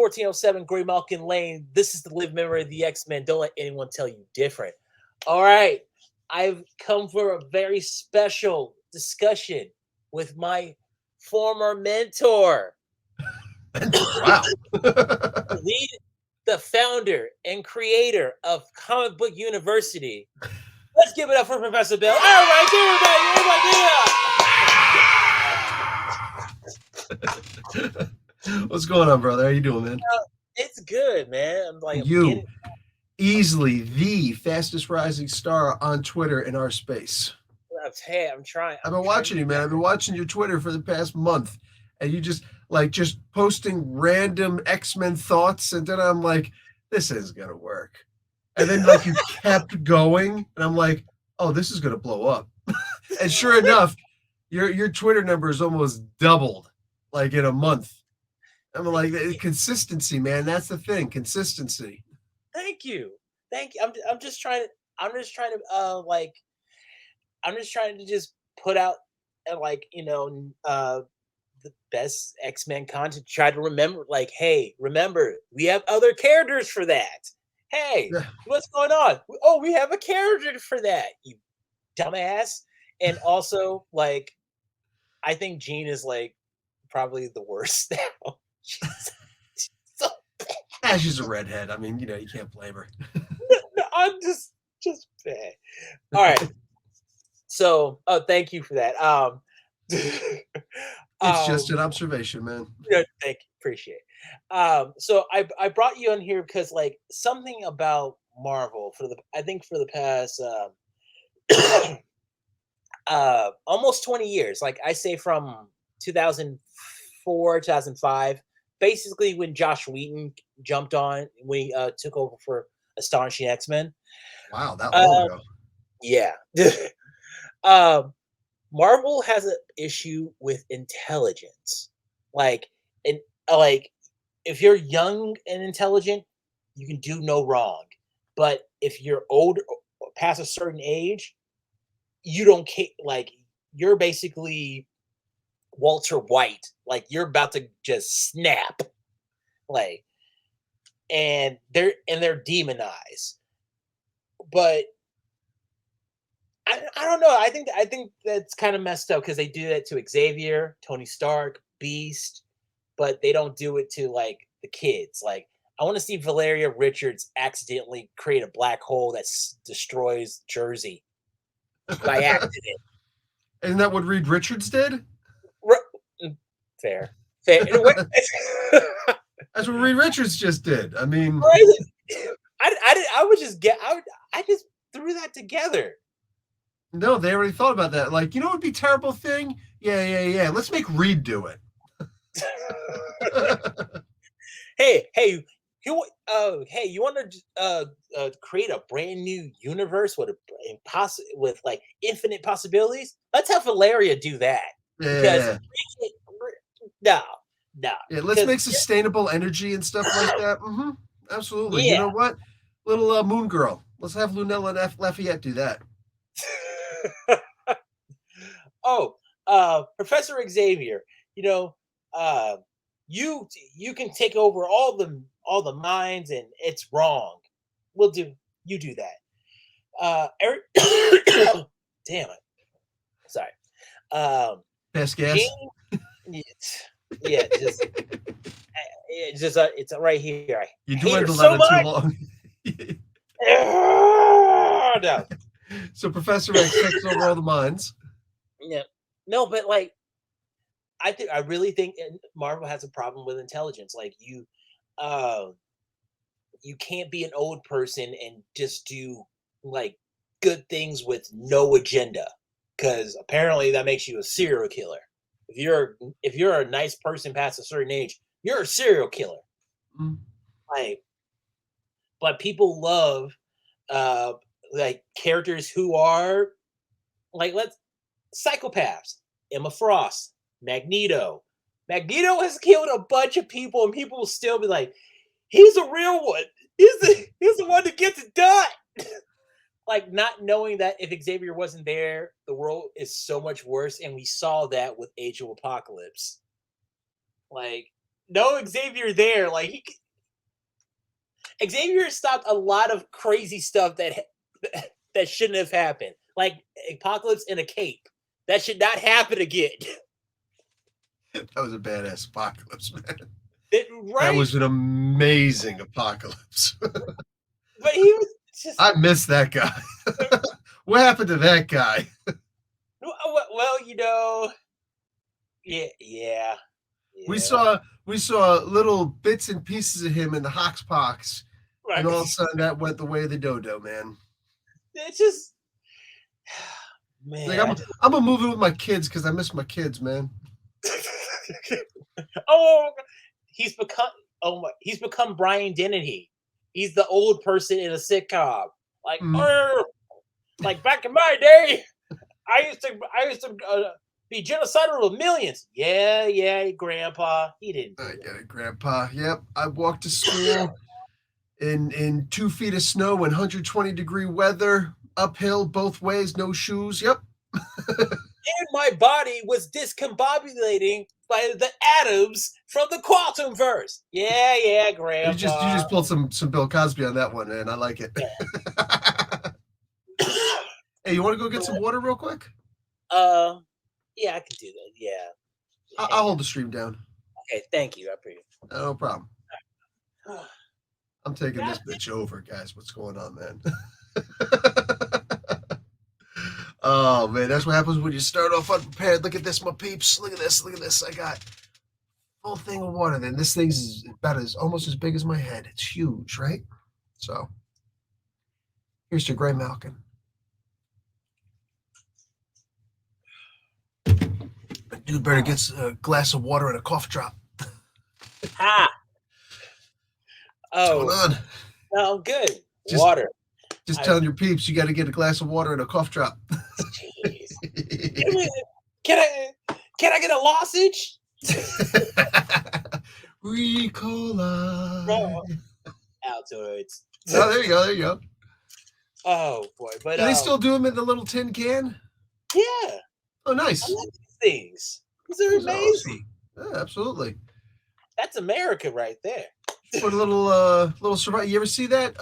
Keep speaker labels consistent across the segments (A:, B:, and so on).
A: 1407 Gray Malkin Lane. This is the live memory of the X-Men. Don't let anyone tell you different. All right. I've come for a very special discussion with my former mentor.
B: Wow.
A: The founder and creator of Comic Book University. Let's give it up for Professor Bill. All right,
B: everybody. What's going on, brother? How you doing, man?
A: It's good, man. I'm like,
B: easily the fastest rising star on Twitter in our space.
A: Hey, I'm trying.
B: I've been watching you, man. I've been watching your Twitter for the past month, and you just posting random X-Men thoughts, and then I'm like, this isn't gonna work. And then you kept going, and I'm like, oh, this is gonna blow up. And sure enough, your Twitter number is almost doubled, in a month. I'm like, consistency, man. That's the thing, consistency.
A: Thank you. I'm just trying to just put out the best X-Men content. Try to remember, hey, remember, we have other characters for that. Hey, what's going on? Oh, we have a character for that, you dumbass. And also, I think Jean is probably the worst now. She's so bad.
B: She's a redhead. I mean, you can't blame her.
A: No, I'm just bad. All right. So, thank you for that.
B: It's just an observation, man.
A: Yeah, thank you. Appreciate it. So I brought you on here because something about Marvel for the past almost 20 years. I say from 2004, 2005, basically when Josh Whedon jumped on, when he took over for Astonishing X-Men.
B: Wow, that long ago.
A: Yeah. Marvel has an issue with intelligence. If you're young and intelligent, you can do no wrong. But if you're old, past a certain age, you don't care. You're basically Walter White. You're about to just snap. And they're demonized. But I don't know. I think that's kind of messed up because they do that to Xavier, Tony Stark, Beast, but they don't do it to the kids. I want to see Valeria Richards accidentally create a black hole that destroys Jersey by accident.
B: Isn't that what Reed Richards did?
A: Fair.
B: That's what Reed Richards just did. I mean,
A: I just threw that together.
B: No, they already thought about that. What would be a terrible thing? Yeah. Let's make Reed do it.
A: Hey, you want to create a brand new universe with infinite possibilities? Let's have Valeria do that.
B: Yeah.
A: No.
B: Yeah, let's make sustainable energy and stuff like that. Mm-hmm. Absolutely. Yeah. You know what? Little Moon Girl. Let's have Lunella and Lafayette do that.
A: Professor Xavier, you can take over all the minds, and it's wrong. You do that. Eric, damn it. Sorry.
B: Best guess.
A: It's right here.
B: You do it so much. Too long.
A: No.
B: So Professor X takes over all the minds.
A: Yeah. No, but I really think Marvel has a problem with intelligence. You can't be an old person and just do good things with no agenda, because apparently that makes you a serial killer. If you're a nice person past a certain age, you're a serial killer.
B: Mm.
A: But people love characters who are psychopaths. Emma Frost, Magneto. Magneto has killed a bunch of people, and people will still be like, he's a real one. He's the one that gets it done. Not knowing that if Xavier wasn't there, the world is so much worse, and we saw that with Age of Apocalypse. no Xavier there. Like Xavier stopped a lot of crazy stuff that shouldn't have happened. Like Apocalypse in a cape. That should not happen again.
B: That was a badass apocalypse, man. That
A: Right?
B: was an amazing apocalypse.
A: But he was just
B: I miss that guy. What happened to that guy?
A: well, yeah, yeah,
B: We
A: yeah.
B: saw we saw little bits and pieces of him in the Hoxpox, and
A: Right.
B: all of a sudden that went the way of the dodo, man.
A: It's just
B: Like
A: man.
B: I'm gonna move in with my kids because I miss my kids, man.
A: Oh, he's become he's become Brian Dennehy. He's the old person in a sitcom. Like,
B: Mm,
A: like back in my day, I used to be genocidal of millions. Yeah, yeah, Grandpa, he didn't
B: I
A: do
B: get it, Grandpa. Yep, I walked to school in 2 feet of snow in 120-degree weather, uphill both ways, no shoes. Yep.
A: and my body was discombobulating by the atoms from the quantum verse. Yeah, yeah,
B: You
A: Grandpa.
B: just pulled some Bill Cosby on that one, man. I like it. Hey, you want to go get some water real quick?
A: uh, yeah, I can do that. Yeah,
B: I'll
A: hang on.
B: hold the stream down.
A: Okay, thank you. I appreciate
B: No problem.
A: it.
B: I'm taking
A: God,
B: this bitch over, guys. What's going on, man? Oh man, that's what happens when you start off unprepared. Look at this, my peeps. Look at this. Look at this. I got full thing of water. Then this thing's about as almost as big as my head. It's huge, right? So here's to Gray Malkin. Dude better get a glass of water and a cough drop.
A: ha.
B: What's going
A: Oh,
B: on?
A: no, good.
B: Just
A: Water.
B: just
A: I
B: telling your peeps you got to get a glass of water and a cough drop.
A: jeez. Can I get a lozenge?
B: Ricola.
A: No, Altoids.
B: Oh, there you go. There you go.
A: Oh boy, but
B: Do they still do them in the little tin can?
A: yeah,
B: Oh,
A: I
B: nice.
A: like these things. These are
B: Those are awesome.
A: amazing.
B: Yeah, absolutely.
A: That's America right there.
B: Put a little survival. You ever see that?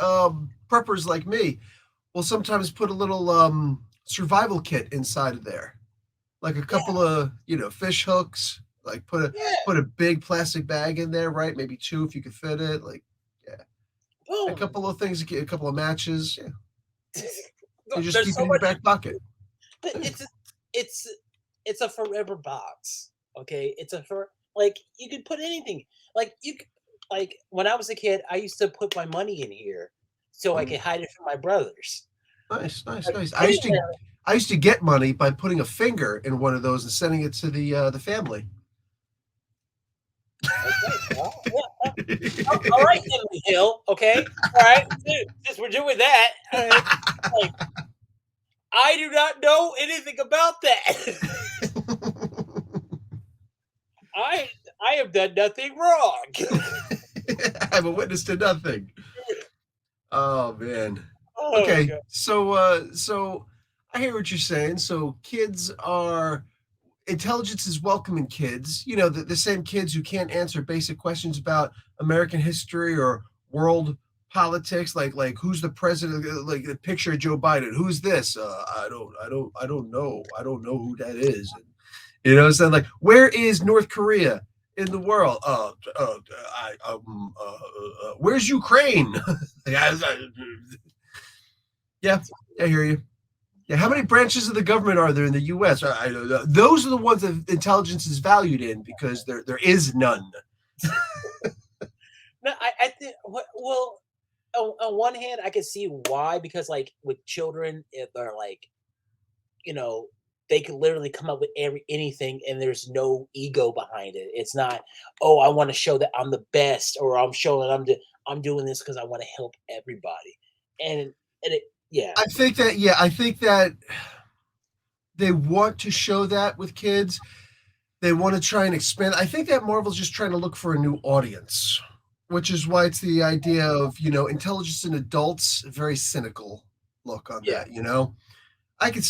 B: Preppers like me will sometimes put a little survival kit inside of there, like a
A: Yeah,
B: couple of fish hooks. Like
A: yeah.
B: put a big plastic bag in there, right? Maybe two if you could fit it. Like yeah, a
A: Boom.
B: couple of things, a couple of matches. Yeah, you just
A: There's
B: keep it
A: so
B: in your
A: much.
B: back pocket.
A: But
B: Yeah.
A: it's it's a forever box. Okay, it's a for like you could put anything. Like like when I was a kid, I used to put my money in here so I
B: Mm.
A: could hide it from my brothers.
B: Nice, nice,
A: Like
B: nice.
A: anywhere.
B: I used to get money by putting a finger in one of those and sending it to the family.
A: Okay. Well, yeah, all right, Emily Hill. Okay. All right. Since we're doing that, like I do not know anything about that. I I have done nothing wrong.
B: I have a witness to nothing. Oh man.
A: Oh
B: Okay,
A: god.
B: so I hear what you're saying. So kids are intelligence is welcome in kids. You know, the same kids who can't answer basic questions about American history or world politics, like who's the president, like the picture of Joe Biden. Who's this? I don't know who that is. And, so like, where is North Korea in the world? Where's Ukraine? Yeah, I hear you. Yeah, how many branches of the government are there in the U.S.? Those are the ones that intelligence is valued in because there is none.
A: No, I think well, on one hand, I can see why because like with children, if they're like, you know, they can literally come up with anything, and there's no ego behind it. It's not, oh, I want to show that I'm the best, or I'm showing I'm doing this because I want to help everybody, and it yeah
B: I think that they want to show that with kids. They want to try and expand. I think that Marvel's just trying to look for a new audience, which is why it's the idea of intelligence in adults. Very cynical look on
A: yeah
B: that. I could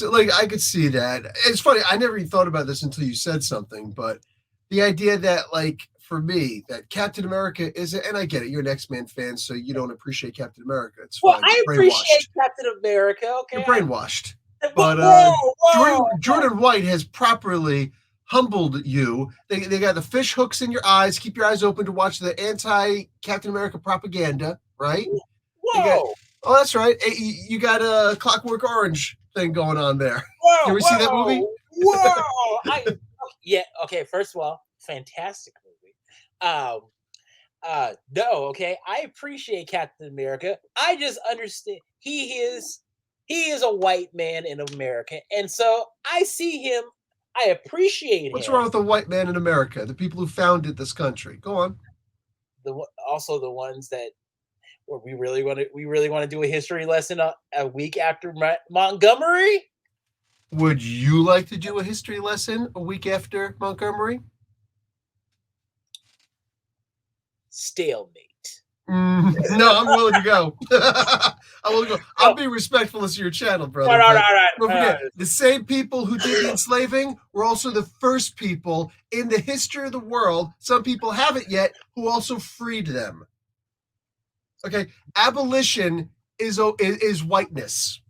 B: see that. It's funny. I never even thought about this until you said something, but the idea that like for me that Captain America is, and I get it, you're an X-Men fan, so you don't appreciate Captain America. It's
A: Well,
B: fine. You're
A: I appreciate
B: brainwashed.
A: Captain America.
B: You're
A: Okay,
B: brainwashed. But
A: whoa, whoa,
B: Jordan White has properly humbled you. They got the fish hooks in your eyes, keep your eyes open to watch the anti Captain America propaganda, right? They got
A: whoa,
B: oh, that's right. You got a Clockwork Orange thing going on there. You
A: whoa,
B: ever see that movie?
A: whoa. Yeah. Okay. First of all, fantastic movie. Um. No. Okay. I appreciate Captain America. I just understand he is a white man in America, and so I see him. I appreciate
B: What's wrong
A: him.
B: with the white man in America? The people who founded this country. Go on.
A: Also the ones that where we really want to do a history lesson a week after Montgomery.
B: Would you like to do a history lesson a week after Montgomery?
A: Stalemate.
B: No, I'm willing to go. I'm willing to go. I'll
A: No,
B: be respectful to your channel,
A: no,
B: brother.
A: no, no,
B: But don't
A: no,
B: forget, the same people who did the enslaving were also the first people in the history of the world. Some people haven't yet, who also freed them. Okay, abolition is whiteness.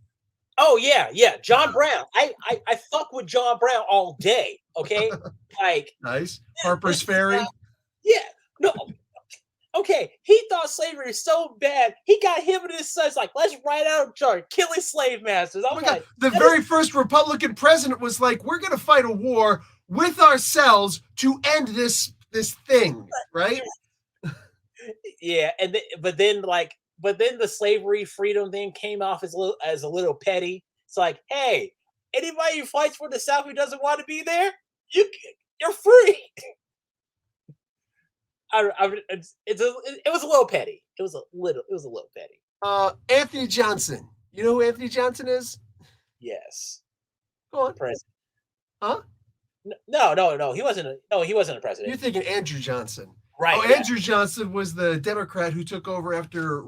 A: Oh yeah, yeah. John Brown. I fuck with John Brown all day. Okay, like
B: Nice.
A: this
B: Harper's
A: is
B: Ferry.
A: yeah. No, okay. He thought slavery was so bad. He got him and his sons like, let's write out a chart, killing slave masters.
B: Oh
A: I'm
B: my God.
A: like,
B: The
A: that is
B: very first Republican president was like, we're going to fight a war with ourselves to end this thing, right?
A: yeah. But then the slavery freedom thing came off as a little petty. It's like, hey, anybody who fights for the South who doesn't want to be there, you you're free. It was a little petty. It was a little petty.
B: Anthony Johnson. You know who Anthony Johnson is?
A: Yes.
B: Go on.
A: President.
B: Huh?
A: No, no, no. He wasn't a
B: You're
A: president.
B: thinking Andrew Johnson. Oh,
A: Right, yeah.
B: Andrew Johnson was the Democrat who took over after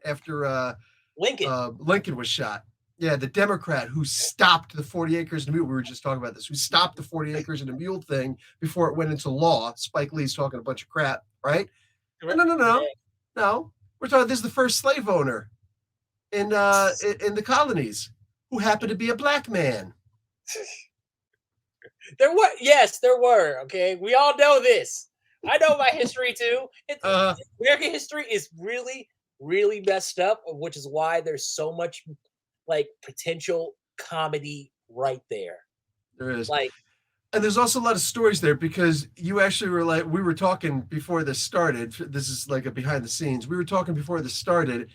B: after
A: Lincoln.
B: Lincoln was shot. Yeah, the Democrat who stopped the 40 acres and a mule. We were just talking about this. Who stopped the 40 acres and a mule thing before it went into law. Spike Lee's talking a bunch of crap, right? No, no, no,
A: Yeah.
B: no, no. We're talking. This is the first slave owner in the colonies who happened to be a black man.
A: There were, yes, there were. Okay, we all know this. I know my history too. American history is really, really messed up, which is why there's so much like potential comedy right there.
B: There is.
A: Like,
B: And there's also a lot of stories there because you actually were like, we were talking before this started. This is like a behind the scenes. We were talking before this started,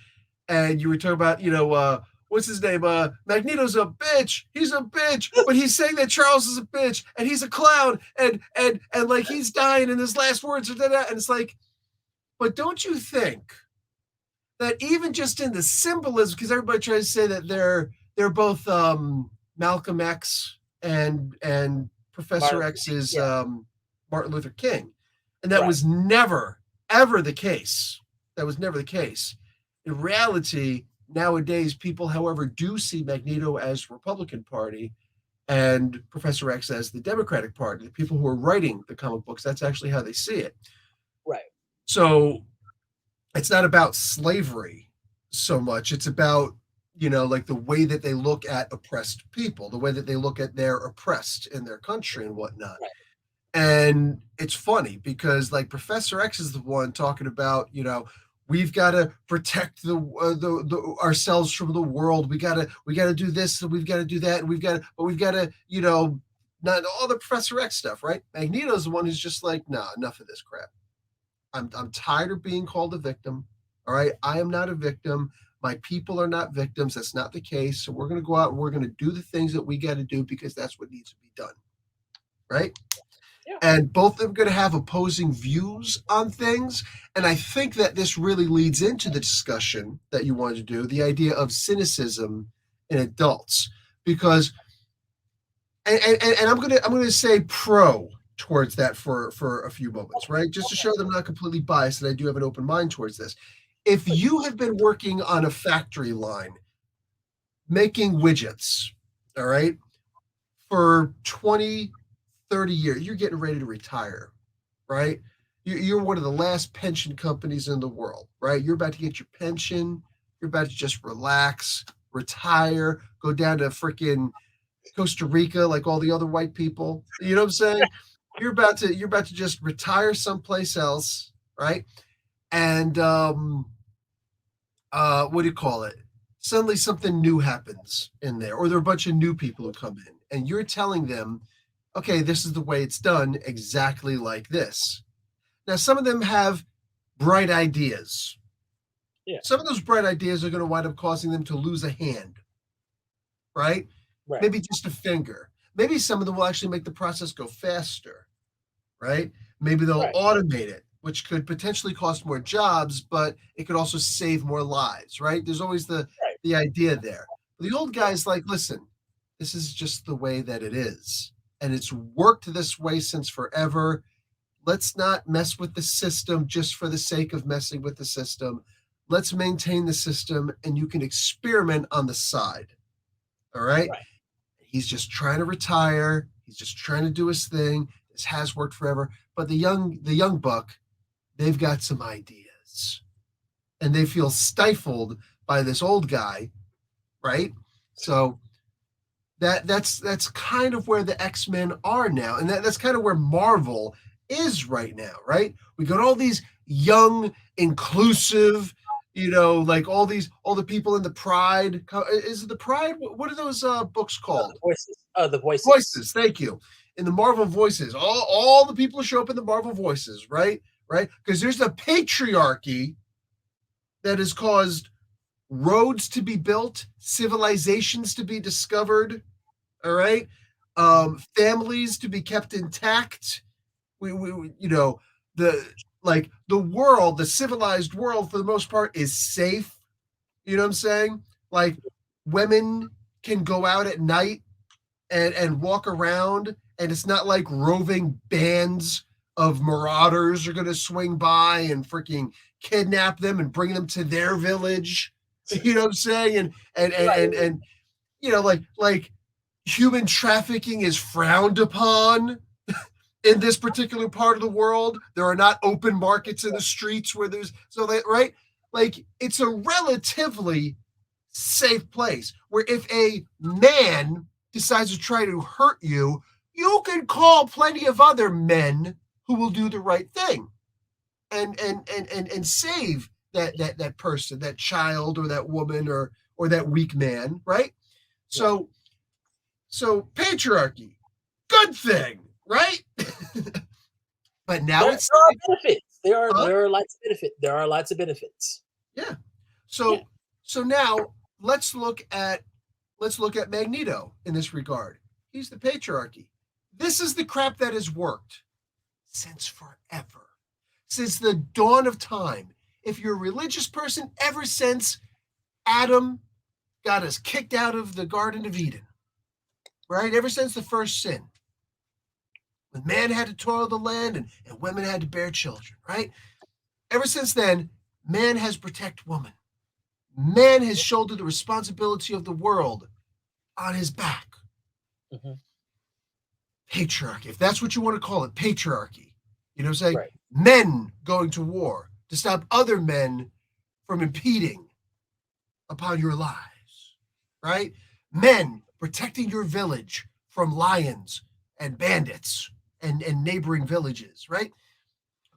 B: and you were talking about, what's his name? Magneto's a bitch. He's a bitch, but he's saying that Charles is a bitch and he's a clown, and like he's dying, and his last words are that, and it's like, but don't you think that even just in the symbolism, because everybody tries to say that they're both Malcolm X and Professor
A: Martin,
B: X's
A: yeah,
B: Martin Luther King. And that
A: right,
B: was never, ever the case. That was never the case. In reality, nowadays, people, however, do see Magneto as Republican Party and Professor X as the Democratic Party. The people who are writing the comic books, that's actually how they see it.
A: right,
B: So it's not about slavery so much. It's about, like the way that they look at oppressed people, the way that they look at their oppressed in their country and whatnot.
A: right,
B: And it's funny because like Professor X is the one talking about, we've got to protect the ourselves from the world. We got to do this and we've got to do that and we've got to, not all the Professor X stuff, right? Magneto's the one who's just like, nah, enough of this crap. I'm tired of being called a victim. All right. I am not a victim. My people are not victims. That's not the case. So we're going to go out and we're going to do the things that we got to do because that's what needs to be done. Right.
A: yeah,
B: And both of them are going to have opposing views on things. And I think that this really leads into the discussion that you wanted to do, the idea of cynicism in adults, because and I'm gonna say pro towards that for a few moments, right? Just to show that I'm not completely biased and I do have an open mind towards this. If you have been working on a factory line making widgets, all right, for 20, 30 years, you're getting ready to retire. right? You're one of the last pension companies in the world, right? You're about to get your pension. You're about to just relax, retire, go down to freaking Costa Rica like all the other white people. You know what I'm saying? You're about to just retire someplace else, right? And what do you call it? Suddenly something new happens in there, or there are a bunch of new people who come in, and you're telling them, okay, this is the way it's done, exactly like this. Now, some of them have bright ideas.
A: Yeah.
B: Some of those bright ideas are going to wind up causing them to lose a hand, right?
A: Right.
B: Maybe just a finger. Maybe some of them will actually make the process go faster, right? Maybe they'll
A: Right.
B: automate it, which could potentially cost more jobs, but it could also save more lives, right? There's always the
A: Right.
B: the idea there. The old guy's like, listen, this is just the way that it is. And it's worked this way since forever. Let's not mess with the system just for the sake of messing with the system. Let's maintain the system and you can experiment on the side. All right.
A: Right.
B: He's just trying to retire. He's just trying to do his thing. This has worked forever. But the young buck, they've got some ideas. And they feel stifled by this old guy, right? So that's kind of where the X-Men are now. And that's kind of where Marvel is right now, right? We got all these young, inclusive, like all the people in the Pride. Is it the Pride? What are those books
A: Oh,
B: called?
A: the voices. Oh, the voices.
B: Voices. Thank you. In the Marvel Voices, all the people show up in the Marvel Voices, right? Right? Because there's a patriarchy that has caused roads to be built, civilizations to be discovered, all right, families to be kept intact. We the the world, the civilized world for the most part is safe. You know what I'm saying? Like women can go out at night and walk around, and it's not like roving bands of marauders are going to swing by and freaking kidnap them and bring them to their village. You know what I'm saying? And like human trafficking is frowned upon in this particular part of the world. There are not open markets in the streets where there's so that right, like it's a relatively safe place where if a man decides to try to hurt you, you can call plenty of other men who will do the right thing and save that person, that child or that woman or that weak man, right? So so patriarchy, good thing, right? But now
A: There
B: it's
A: are benefits.
B: huh?
A: There are lots of benefits. There are lots of benefits.
B: Yeah.
A: Yeah.
B: So now let's look at Magneto in this regard. He's the patriarchy. This is the crap that has worked since forever, since the dawn of time. If you're a religious person, ever since Adam got us kicked out of the Garden of Eden, right? Ever since the first sin, when man had to toil the land and women had to bear children, right? Ever since then, man has protected woman. Man has shouldered the responsibility of the world on his back.
A: Mhm.
B: Patriarchy, if that's what you want to call it, patriarchy. You know what I'm saying?
A: Right.
B: Men going to war to stop other men from impeding upon your lives, right? Men protecting your village from lions and bandits and neighboring villages, right?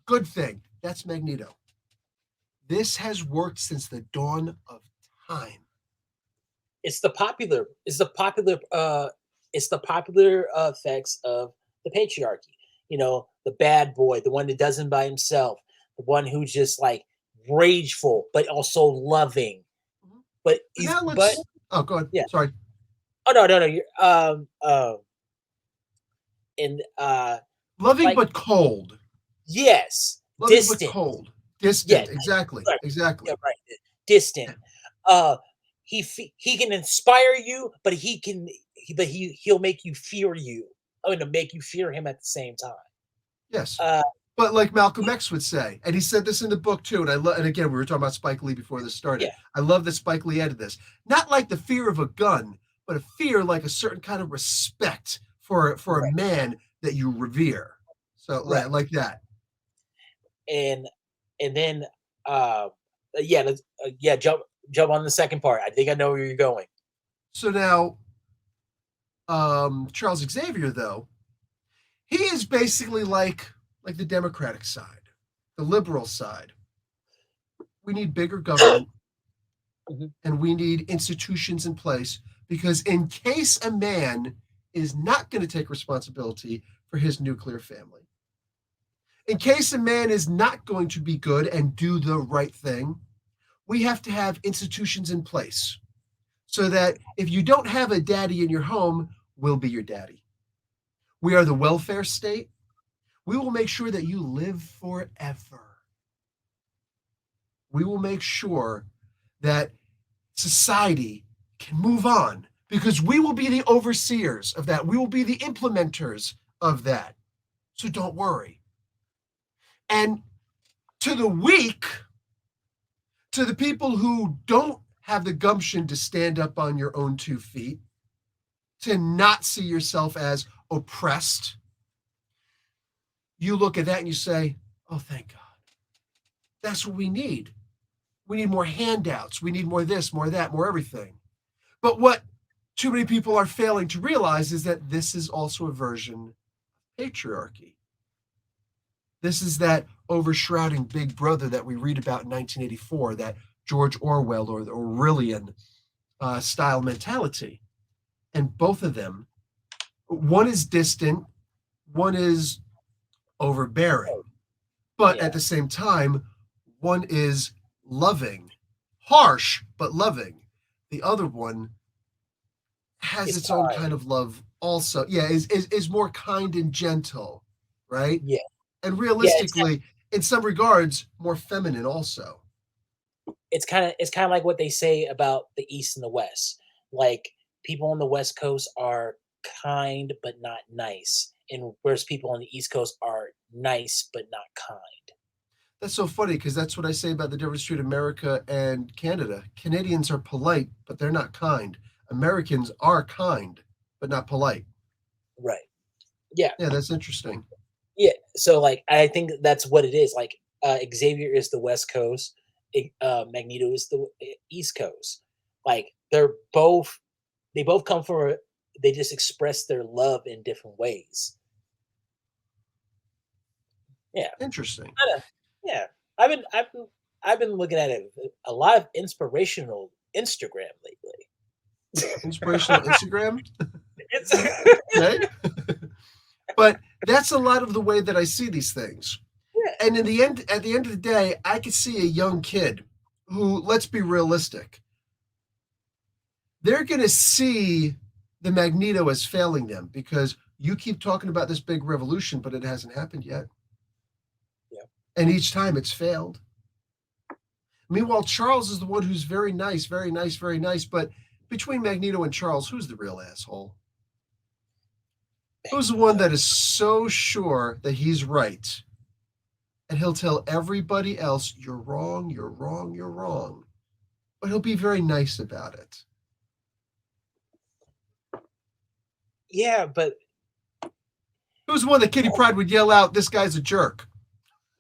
B: Good thing. That's Magneto. This has worked since the dawn of time.
A: It's the popular effects of the patriarchy. The bad boy, the one that does it by himself, the one who's just like rageful but also loving. But
B: But
A: he's
B: now
A: but
B: let's. Oh, go ahead.
A: yeah.
B: Sorry.
A: Oh, no, you're and
B: Loving
A: like,
B: but cold.
A: yes,
B: Loving but
A: distant.
B: cold.
A: Yeah,
B: Distant. Exactly.
A: right,
B: Exactly.
A: yeah, right. Distant. He can inspire you, but he'll make you fear you. I mean, to make you fear him at the same time.
B: Yes.
A: Uh,
B: But like Malcolm X would say, and he said this in the book too, and I love. And again, we were talking about Spike Lee before this started.
A: yeah,
B: I love that Spike Lee added this. Not like the fear of a gun, but a fear like a certain kind of respect for a
A: right,
B: man that you revere. So
A: right.
B: like that.
A: and then yeah, jump on the second part. I think I know where you're going.
B: So now, Charles Xavier, though, he is basically like the Democratic side, the liberal side. We need bigger government
A: Mhm.
B: and we need institutions in place because in case a man is not going to take responsibility for his nuclear family, in case a man is not going to be good and do the right thing, we have to have institutions in place so that if you don't have a daddy in your home, we'll be your daddy. We are the welfare state. We will make sure that you live forever. We will make sure that society can move on because we will be the overseers of that. We will be the implementers of that. So don't worry. And to the weak, to the people who don't have the gumption to stand up on your own 2 feet, to not see yourself as oppressed, you look at that and you say, oh, thank God. That's what we need. We need more handouts. We need more this, more that, more everything. But what too many people are failing to realize is that this is also a version of patriarchy. This is that overshrouding big brother that we read about in 1984, that George Orwell or the Orwellian style mentality. And both of them, one is distant, one is overbearing. But
A: Yeah,
B: at the same time, one is loving, harsh, but loving. The other one has
A: it's
B: its own
A: time.
B: kind of love also. Yeah, is more kind and gentle, right?
A: Yeah,
B: And
A: yeah.
B: realistically, in some regards, more feminine also.
A: It's kind of like what they say about the East and the West. Like people on the West Coast are kind but not nice, and whereas people on the East Coast are nice but not kind.
B: That's so funny because that's what I say about the difference between America and Canada. Canadians are polite, but they're not kind. Americans are kind, but not polite.
A: Right. Yeah.
B: Yeah, that's interesting.
A: Yeah. So like I think that's what it is. Like Xavier is the West Coast, Magneto is the East Coast. Like they both come from they just express their love in different ways. Yeah.
B: Interesting.
A: Kinda, yeah. I've been looking at it a lot of inspirational Instagram lately.
B: Inspirational Instagram.
A: It's
B: Okay. But that's a lot of the way that I see these things.
A: yeah,
B: And in the end, at the end of the day, I could see a young kid who, let's be realistic, they're going to see the Magneto as failing them because you keep talking about this big revolution, but it hasn't happened yet.
A: yeah.
B: And each time it's failed. Meanwhile, Charles is the one who's very nice, very nice, very nice. But between Magneto and Charles, who's the real asshole? Who's the one
A: Magneto.
B: that is so sure that he's right? And he'll tell everybody else, you're wrong, you're wrong, you're wrong. But he'll be very nice about it.
A: Yeah, but
B: Who's the one that Kitty Pryde would yell out, this guy's a jerk?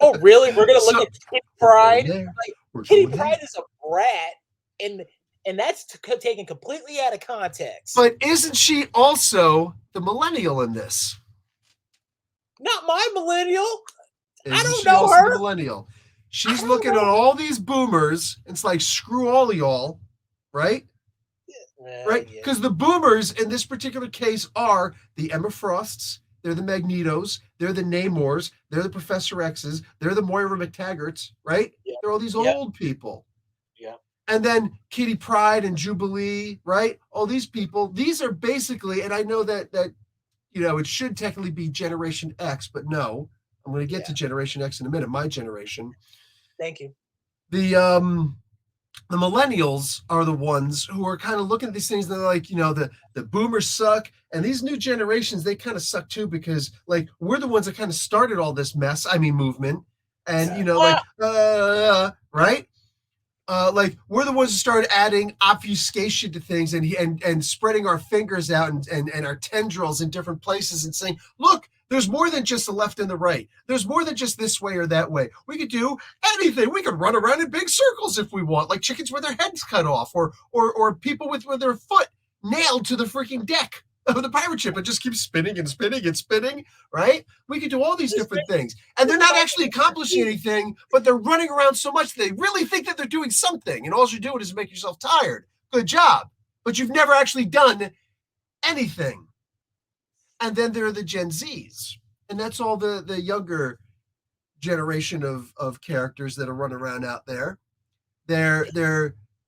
A: oh really? We're gonna look
B: So
A: at Kitty
B: we're going
A: Pryde.
B: there.
A: Like
B: We're
A: Kitty
B: going there.
A: Pryde is a brat, and that's taken completely out of context.
B: But isn't she also the millennial in this?
A: Not my millennial. I
B: Isn't
A: don't
B: she
A: know
B: also the
A: her.
B: millennial?
A: I
B: She's
A: don't
B: looking at
A: know.
B: all these boomers. It's like, screw all of y'all, right? Right?
A: Yeah,
B: Because the boomers in this particular case are the Emma Frosts, they're the Magnetos, they're the Namors, they're the Professor X's, they're the Moira McTaggarts, right?
A: yeah,
B: They're all these
A: yeah,
B: old people.
A: yeah.
B: And then Kitty Pryde and Jubilee, right? All these people, these are basically, and I know that it should technically be Generation X, but no, I'm going to get
A: Yeah.
B: to Generation X in a minute. My generation,
A: Thank you.
B: the millennials are the ones who are kind of looking at these things. And they're like, the boomers suck, and these new generations, they kind of suck too because like we're the ones that kind of started all this mess. I mean, movement, and
A: Ah,
B: right. Like we're the ones who started adding obfuscation to things and spreading our fingers out and our tendrils in different places and saying, look, There's more than just the left and the right. There's more than just this way or that way. We could do anything. We could run around in big circles if we want, like chickens with their heads cut off, or people with their foot nailed to the freaking deck of the pirate ship and just keep spinning and spinning and spinning, right? We could do all these different things. And they're not actually accomplishing anything, but they're running around so much they really think that they're doing something. And all you're doing is make yourself tired. Good job. But you've never actually done anything. And then there are the Gen Zs. And that's all the younger generation of characters that are running around out there. They're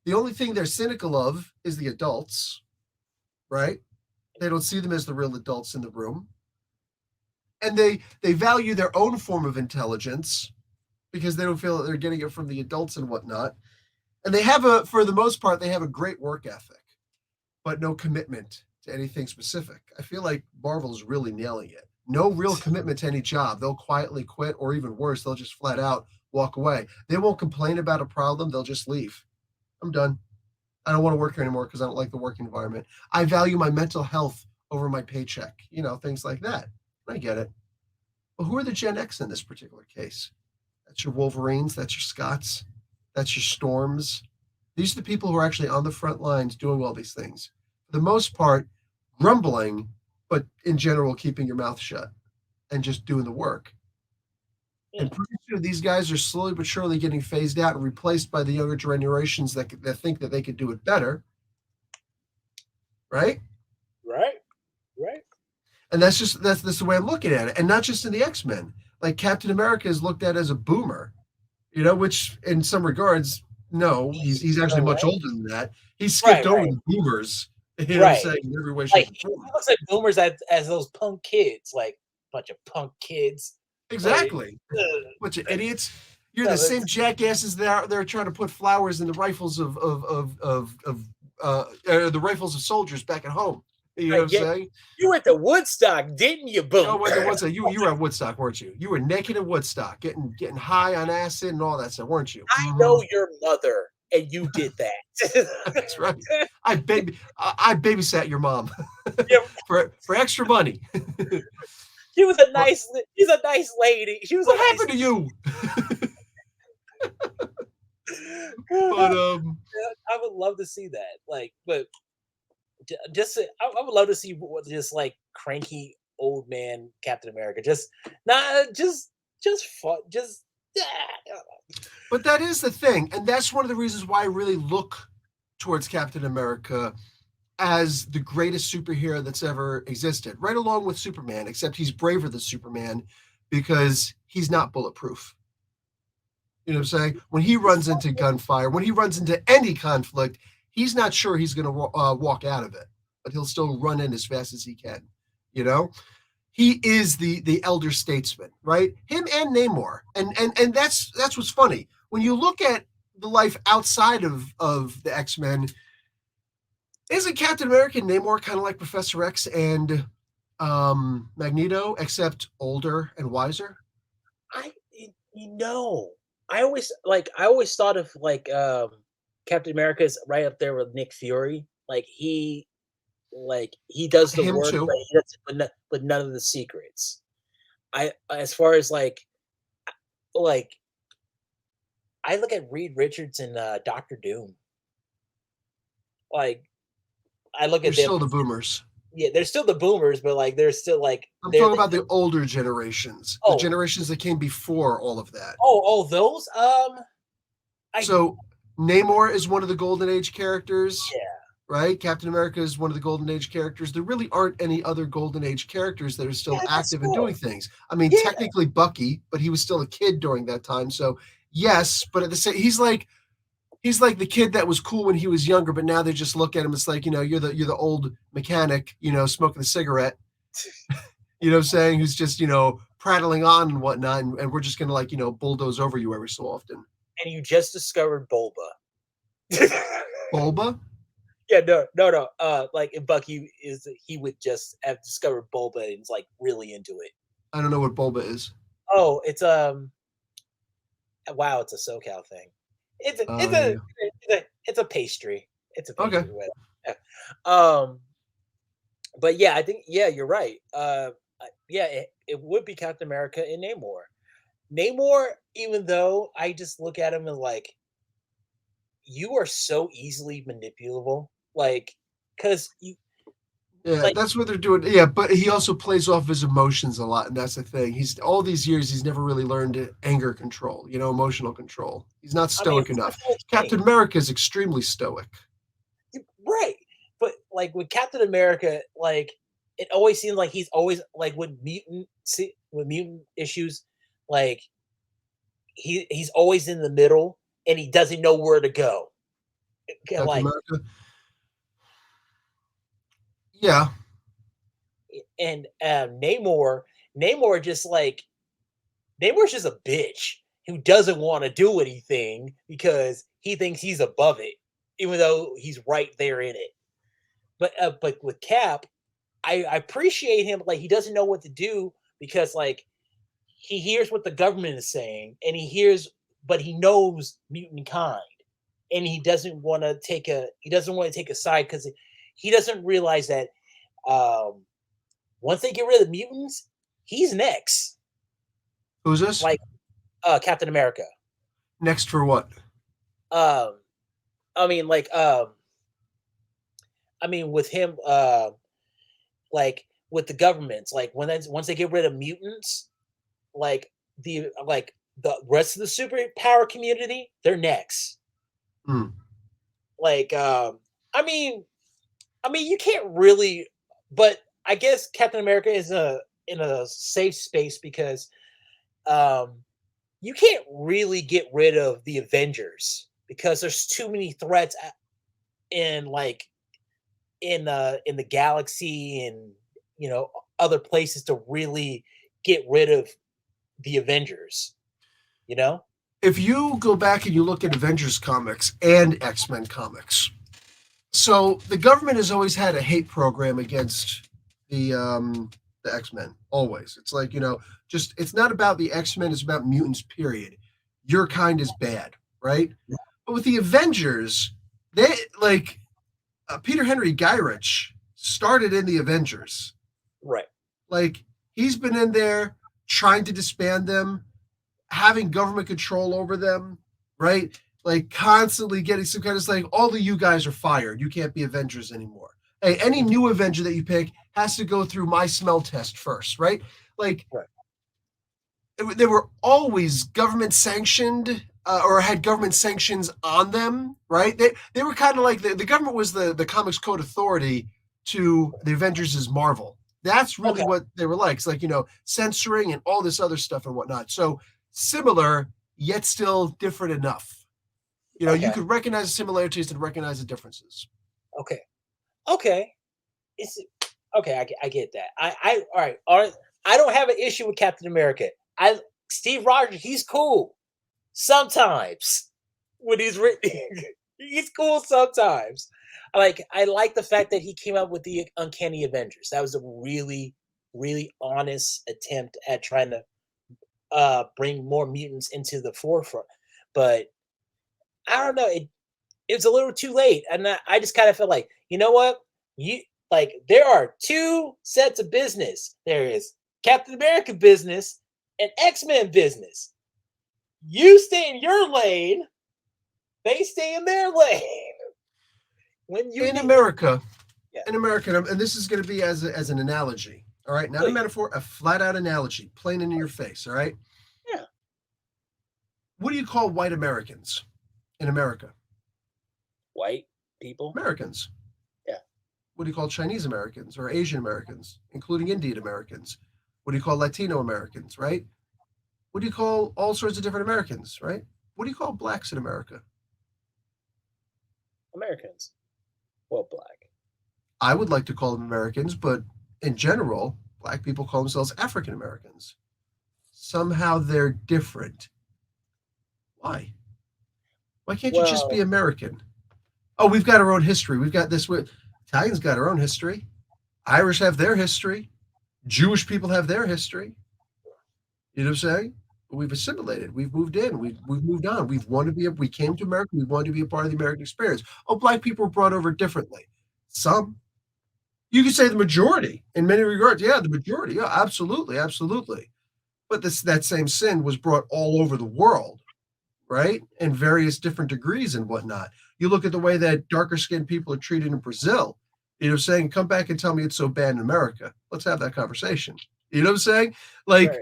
B: the only thing they're cynical of is the adults, right? They don't see them as the real adults in the room. And they value their own form of intelligence because they don't feel that they're getting it from the adults and whatnot. And they have for the most part, they have a great work ethic, but no commitment to anything specific. I feel like Marvel's really nailing it. No real commitment to any job. They'll quietly quit, or even worse, they'll just flat out walk away. They won't complain about a problem. They'll just leave. I'm done. I don't want to work here anymore because I don't like the work environment. I value my mental health over my paycheck, things like that. I get it. But who are the Gen X in this particular case? That's your Wolverines, that's your Scotts, that's your Storms. These are the people who are actually on the front lines doing all these things. For the most part, grumbling, but in general, keeping your mouth shut and just doing the work.
A: Yeah.
B: And pretty soon, these guys are slowly but surely getting phased out and replaced by the younger generations that think that they could do it better. Right?
A: Right.
B: And that's the way I'm looking at it. And not just in the X-Men. Like Captain America is looked at as a boomer, which in some regards, no, he's actually much older than that. He skipped over the boomers. You know what I'm saying? In every way, shape,
A: like, he looks like boomers as those punk kids, like bunch of punk kids.
B: Exactly. Bunch of idiots. You're the same jackasses that they're trying to put flowers in the rifles of the rifles of soldiers back at home. You know what I'm saying?
A: You went to Woodstock, didn't you, boom?
B: You were at Woodstock, weren't you? You were naked at Woodstock, getting high on acid and all that stuff, weren't you?
A: I know your mother, and you did that.
B: That's right. I babysat your mom for extra money.
A: She's a nice lady.
B: What happened to you? But
A: I would love to see that. But I would love to see just like cranky old man Captain America. Just fun.
B: But that is the thing, and that's one of the reasons why I really look towards Captain America as the greatest superhero that's ever existed, right along with Superman, except he's braver than Superman because he's not bulletproof. You know what I'm saying? When he runs into gunfire, when he runs into any conflict, he's not sure he's going to walk out of it, but he'll still run in as fast as he can. He is the elder statesman, right? Him and Namor, and that's what's funny when you look at the life outside of the X-Men. Isn't Captain America and Namor kind of like Professor X and Magneto, except older and wiser?
A: I always thought of Captain America's right up there with Nick Fury. He does the work,
B: too.
A: but he doesn't, but none of the secrets. As far as I look at Reed Richards and Doctor Doom. I look at them.
B: Still the boomers.
A: Yeah, they're still the boomers, but they're still
B: I'm talking about the older generations, the generations that came before all of that.
A: Those.
B: So Namor is one of the Golden Age characters.
A: Yeah.
B: Right? Captain America is one of the Golden Age characters. There really aren't any other Golden Age characters that are still active and doing things. I mean, technically Bucky, but he was still a kid during that time. So yes, but at the same, he's like the kid that was cool when he was younger, but now they just look at him. It's like, you're the old mechanic, smoking a cigarette, you know what I'm saying? Who's just, prattling on and whatnot. And we're just going to bulldoze over you every so often.
A: And you just discovered Bulba.
B: Bulba?
A: Yeah, no. In Bucky he would just have discovered Bulba and is really into it.
B: I don't know what Bulba is.
A: Oh, it's wow, it's a SoCal thing. It's a pastry. It's a pastry.
B: Okay.
A: But yeah, I think you're right. Yeah, it would be Captain America and Namor. Namor, even though I just look at him and like, you are so easily manipulable, like, because you
B: Yeah,
A: like,
B: that's what they're doing. Yeah, but he also plays off his emotions a lot, and that's the thing. He's all these years he's never really learned anger control, emotional control. He's not
A: I mean,
B: stoic
A: who the
B: enough.
A: fuck
B: Captain
A: can?
B: America is extremely stoic.
A: Right. But like with Captain America, like it always seems like he's always like with mutant issues, like he's always in the middle and he doesn't know where to go.
B: Captain
A: Like
B: America. Yeah.
A: and Namor just like Namor's just a bitch who doesn't want to do anything because he thinks he's above it, even though he's right there in it. But with Cap, I appreciate him. Like he doesn't know what to do because like he hears what the government is saying, and but he knows mutant kind, and he doesn't want to take a side because he doesn't realize that um, once they get rid of the mutants, he's next.
B: Who's this?
A: Like Captain America.
B: Next for what?
A: Um, I mean, like with him, like with the governments, like once they get rid of mutants, like the rest of the superpower community, they're next.
B: Hmm.
A: Like, I mean, you can't really, but I guess Captain America is in a safe space because um, you can't really get rid of the Avengers because there's too many threats in like in the galaxy and other places to really get rid of the Avengers. You know?
B: If you go back and you look at Avengers comics and X-Men comics, so the government has always had a hate program against the X-Men. Always. It's like, just it's not about the X-Men, it's about mutants, period. Your kind is bad, right? But with the Avengers, they like Peter Henry Gyrich started in the Avengers.
A: Right.
B: Like he's been in there trying to disband them, having government control over them, right? Like constantly getting some kind of like all of you guys are fired. You can't be Avengers anymore. Hey, any new Avenger that you pick has to go through my smell test first, right? Like
A: Right.
B: they were always government sanctioned or had government sanctions on them, right? They were kind of like the government was the comics code authority to the Avengers as Marvel. That's really
A: Okay.
B: what they were like. It's like, censoring and all this other stuff and whatnot. So similar, yet still different enough. You
A: Okay.
B: could recognize the similarities and recognize the differences.
A: Okay. Okay. It's okay. I get that. All right. I don't have an issue with Captain America. Steve Rogers, he's cool sometimes when he's written. He's cool sometimes. I like the fact that he came up with the Uncanny Avengers. That was a really, really honest attempt at trying to bring more mutants into the forefront. But I don't know. It was a little too late, and I just kind of feel like, you know what, there are two sets of business. There is Captain America business and X-Men business. You stay in your lane, they stay in their lane. When you
B: In
A: need,
B: America,
A: yeah,
B: and this is going to be as an analogy, all right? Not a
A: please,
B: metaphor, a flat out analogy, plain in your face, all right?
A: yeah,
B: What do you call white Americans in America?
A: white people,
B: Americans.
A: yeah,
B: What do you call Chinese Americans or Asian Americans, including Indian Americans? What do you call Latino Americans, right? What do you call all sorts of different Americans, right? What do you call blacks in America?
A: Americans, well, black,
B: I would like to call them Americans, but in general, black people call themselves African Americans. Somehow they're different. Why? Why can't you just be
A: well,
B: American? Oh, we've got our own history. We've got this. Italians got our own history. Irish have their history. Jewish people have their history. You know what I'm saying? We've assimilated. We've moved in. We've moved on. We've wanted to be. We came to America. We wanted to be a part of the American experience. Oh, black people were brought over differently. Some. You could say the majority in many regards. Yeah, the majority. Yeah, absolutely, absolutely. But that same sin was brought all over the world, right? In various different degrees and whatnot. You look at the way that darker skinned people are treated in Brazil, saying, come back and tell me it's so bad in America. Let's have that conversation. You know what I'm saying? Like,
A: Right.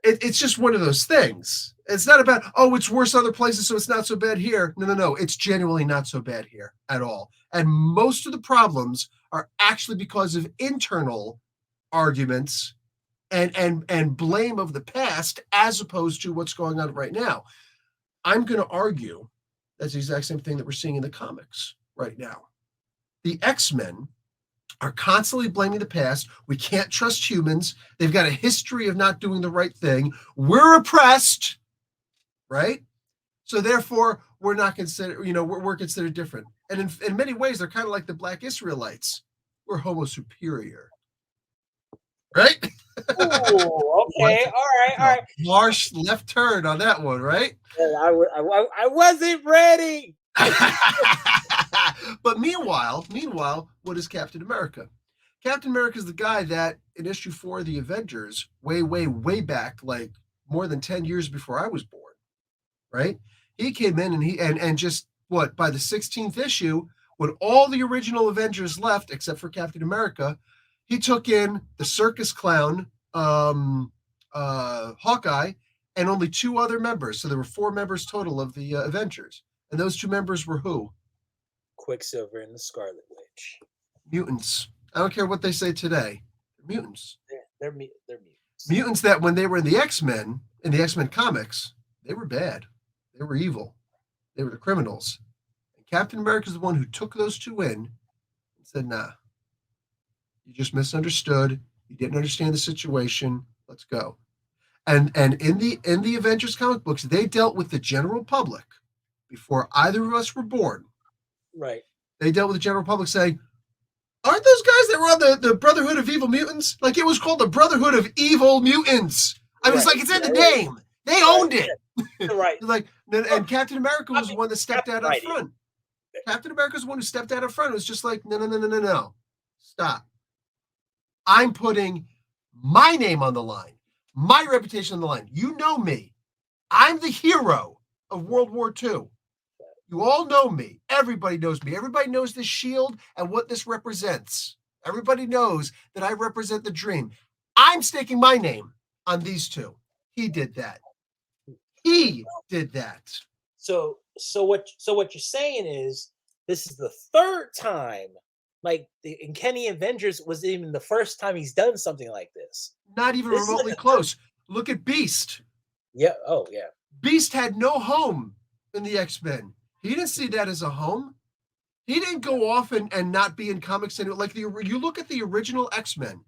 B: it's just one of those things. It's not about, oh, it's worse other places, so it's not so bad here. No, no, no. It's genuinely not so bad here at all. And most of the problems are actually because of internal arguments and blame of the past as opposed to what's going on right now. I'm going to argue that's the exact same thing that we're seeing in the comics right now. The X-Men are constantly blaming the past. We can't trust humans. They've got a history of not doing the right thing. We're oppressed, right? So therefore, we're not considered, we're considered different. And in many ways, they're kind of like the Black Israelites. We're Homo superior, right?
A: Ooh, okay. All right. All right.
B: Harsh left turn on that one, right?
A: I wasn't ready.
B: But meanwhile, what is Captain America? Captain America is the guy that in issue 4 of the Avengers, way back, like more than 10 years before I was born, right? He came in and just what, by the 16th issue, when all the original Avengers left, except for Captain America, he took in the circus clown, Hawkeye, and only 2 other members. So there were 4 members total of the Avengers. And those 2 members were who?
A: Quicksilver and the Scarlet Witch.
B: Mutants. I don't care what they say today. They're mutants.
A: They're mutants.
B: Mutants that when they were in the X-Men comics, they were bad. They were evil. They were the criminals. And Captain America is the one who took those 2 in and said, nah, you just misunderstood. You didn't understand the situation. Let's go. And in the Avengers comic books, they dealt with the general public before either of us were born.
A: Right.
B: They dealt with the general public saying, aren't those guys that were on the Brotherhood of Evil Mutants? Like, it was called the Brotherhood of Evil Mutants. I was like, it's in the name. They owned it.
A: Right.
B: Like, and Captain America was the one that stepped out up front. Captain America was the one who stepped out up front. It was just like, no. Stop. I'm putting my name on the line, my reputation on the line. You know me. I'm the hero of World War II. You all know me. Everybody knows me. Everybody knows this shield and what this represents. Everybody knows that I represent the dream. I'm staking my name on these 2. He did that. He did that.
A: So what you're saying is this is the 3rd time, like in Kenny Avengers was even the first time he's done something like this.
B: Not even remotely close. Look at Beast.
A: Yeah. Oh, yeah.
B: Beast had no home in the X-Men. He didn't see that as a home. He didn't go off and not be in comics. Like you look at the original X-Men.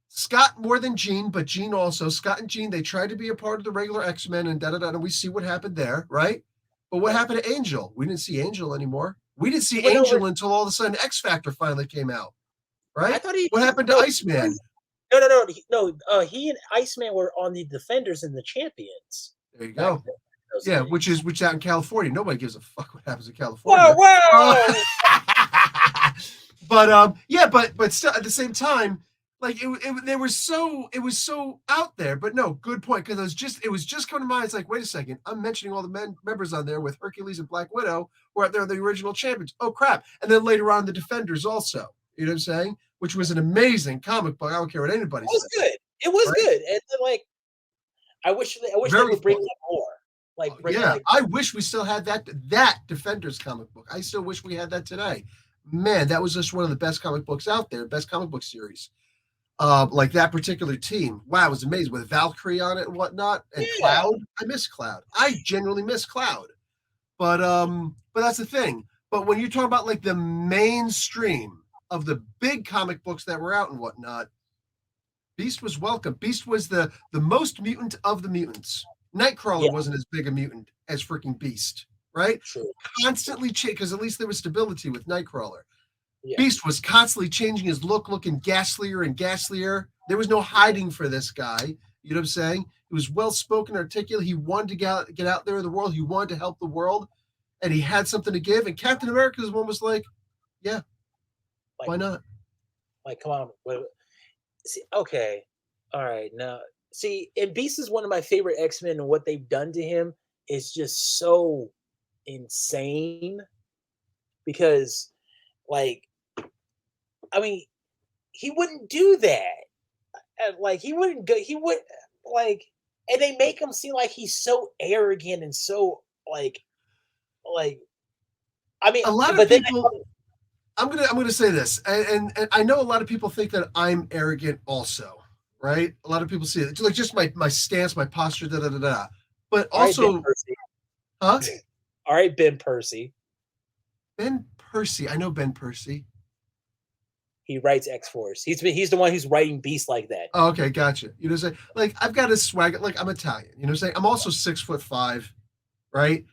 B: Scott more than Jean, but Jean also. Scott and Jean, they tried to be a part of the regular X-Men and and we see what happened there, right? But what happened to Angel? We didn't see Angel anymore. We didn't see Angel until all of a sudden X Factor finally came out, right?
A: I thought
B: what happened to Iceman?
A: No. He and Iceman were on the Defenders and the Champions.
B: There you go. Yeah, which out in California. Nobody gives a fuck what happens in California.
A: Whoa!
B: But still at the same time, like it was so out there. But no, good point, because it was just coming to mind. It's like, wait a second, I'm mentioning all the members on there with Hercules and Black Widow who are out there, the original champions. Oh crap! And then later on, the Defenders also. You know what I'm saying? Which was an amazing comic book. I don't care what anybody says.
A: It was good. It was good, and then, like, I wish they would bring that more. Like,
B: I wish we still had that Defenders comic book. I still wish we had that today. Man, that was just one of the best comic books out there, best comic book series. Like that particular team. Wow, it was amazing with Valkyrie on it and whatnot. And Cloud. I miss Cloud. I genuinely miss Cloud. But that's the thing. But when you talk about like the mainstream of the big comic books that were out and whatnot, Beast was welcome. Beast was the most mutant of the mutants. Nightcrawler wasn't as big a mutant as freaking Beast, right?
A: True.
B: Constantly change, because at least there was stability with Nightcrawler.
A: Yeah.
B: Beast was constantly changing his look, looking ghastlier and ghastlier. There was no hiding for this guy. You know what I'm saying? He was well-spoken, articulate. He wanted to get out there in the world. He wanted to help the world, and he had something to give. And Captain America's one was like, yeah,
A: Like
B: Why not?
A: come on. See, okay, all right. Now, see, and Beast is one of my favorite X Men, and what they've done to him is just so insane. Because, like, I mean, he wouldn't do that. Like, he wouldn't go. He would like, and they make him seem like he's so arrogant and so like. I mean,
B: A lot of
A: but then
B: people. I'm gonna say this, and I know a lot of people think that I'm arrogant also, right? A lot of people see it, like just my stance, my posture, da da da da. But
A: all right, Ben
B: also,
A: Percy.
B: huh?
A: All right, Ben Percy.
B: Ben Percy. I know Ben Percy.
A: He writes X Force. He's the one who's writing Beast like that.
B: Oh, okay, gotcha. You know, what I'm saying, like I've got a swag. Like I'm Italian. You know, what I'm saying, I'm also 6'5", right?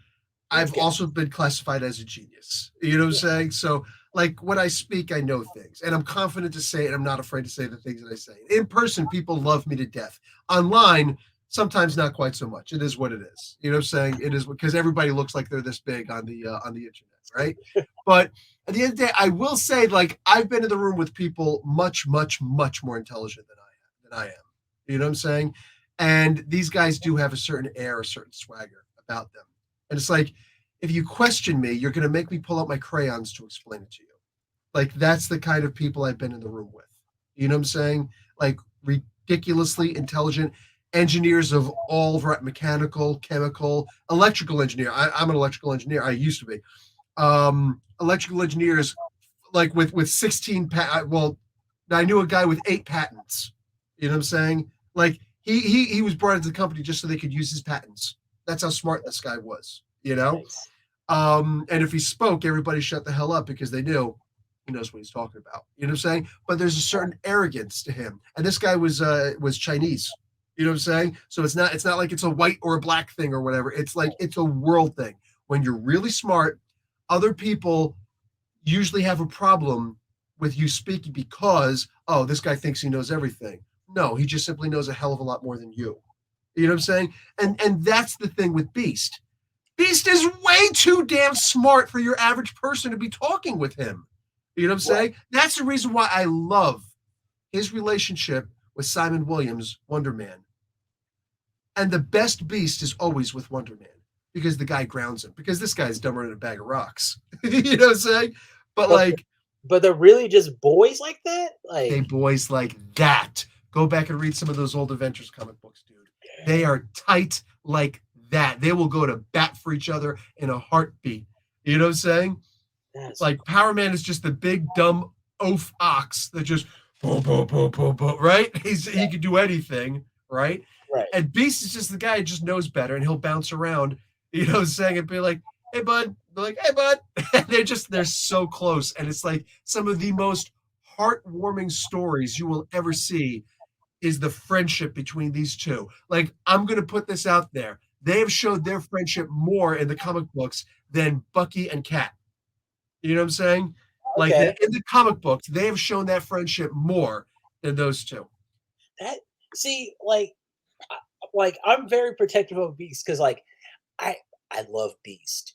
A: That's
B: I've
A: good.
B: also been classified as a genius. You know what I'm
A: Yeah,
B: saying? So, like, when I speak, I know things, and I'm confident to say it. I'm not afraid to say the things that I say. In person, people love me to death. Online, sometimes not quite so much. It is what it is. You know what I'm saying? It is because everybody looks like they're this big on the internet, right? But at the end of the day, I will say, like, I've been in the room with people much, much, much more intelligent than I am. You know what I'm saying? And these guys do have a certain air, a certain swagger about them. And it's like, if you question me, you're going to make me pull out my crayons to explain it to you. Like, that's the kind of people I've been in the room with. You know what I'm saying? Like, ridiculously intelligent engineers of all mechanical, chemical, electrical engineer. I'm an electrical engineer. I used to be. Electrical engineers, like with 16 well, I knew a guy with 8 patents. You know what I'm saying? Like, he was brought into the company just so they could use his patents. That's how smart this guy was, you know?
A: nice.
B: And if he spoke, everybody shut the hell up because they knew he knows what he's talking about. You know what I'm saying? But there's a certain arrogance to him. And this guy was Chinese. You know what I'm saying? So it's not like it's a white or a black thing or whatever. It's like it's a world thing. When you're really smart, other people usually have a problem with you speaking because, oh, this guy thinks he knows everything. No, he just simply knows a hell of a lot more than you. You know what I'm saying? And that's the thing with Beast. Beast is way too damn smart for your average person to be talking with him. You know what I'm
A: Right.
B: saying? That's the reason why I love his relationship with Simon Williams, Wonder Man. And the best Beast is always with Wonder Man because the guy grounds him. Because this guy's dumber than a bag of rocks. You know what I'm saying? But
A: But
B: like,
A: but they're really just boys like that.
B: hey,
A: Like,
B: boys like that. Go back and read some of those old Avengers comic books, dude. They are tight like that. They will go to bat for each other in a heartbeat. You know what I'm saying?
A: that's
B: Like Power Man is just the big dumb oaf ox that just right? He can do anything, right?
A: right.
B: And Beast is just the guy who just knows better and he'll bounce around, you know, saying and be like, hey bud, be like, hey bud. And they're so close. And it's like some of the most heartwarming stories you will ever see is the friendship between these two. Like, I'm gonna put this out there. They have showed their friendship more in the comic books than Bucky and Cat. You know what I'm saying? Like
A: Okay.
B: in the comic books, they have shown that friendship more than those two.
A: That see, like I'm very protective of Beast because I I love Beast,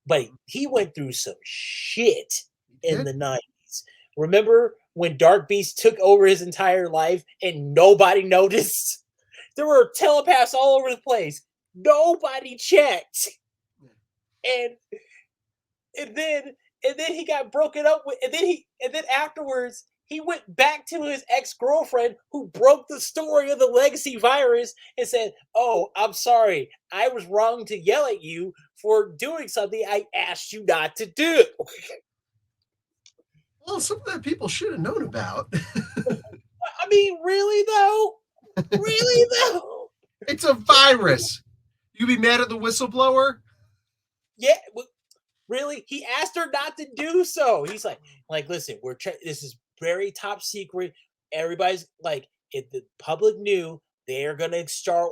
A: but he went through some shit
B: He
A: in
B: did.
A: the 90s. Remember when Dark Beast took over his entire life and nobody noticed? There were telepaths all over the place. Nobody checked. And and then and then he got broken up with and then afterwards he went back to his ex-girlfriend who broke the story of the legacy virus and said, "Oh, I'm sorry. I was wrong to yell at you for doing something I asked you not to do."
B: Well, something that people should have known about.
A: I mean, really though? Really though?
B: It's a virus. You be mad at the whistleblower?
A: Yeah, really? He asked her not to do so. He's like, listen, this is very top secret. Everybody's like, if the public knew, they're gonna start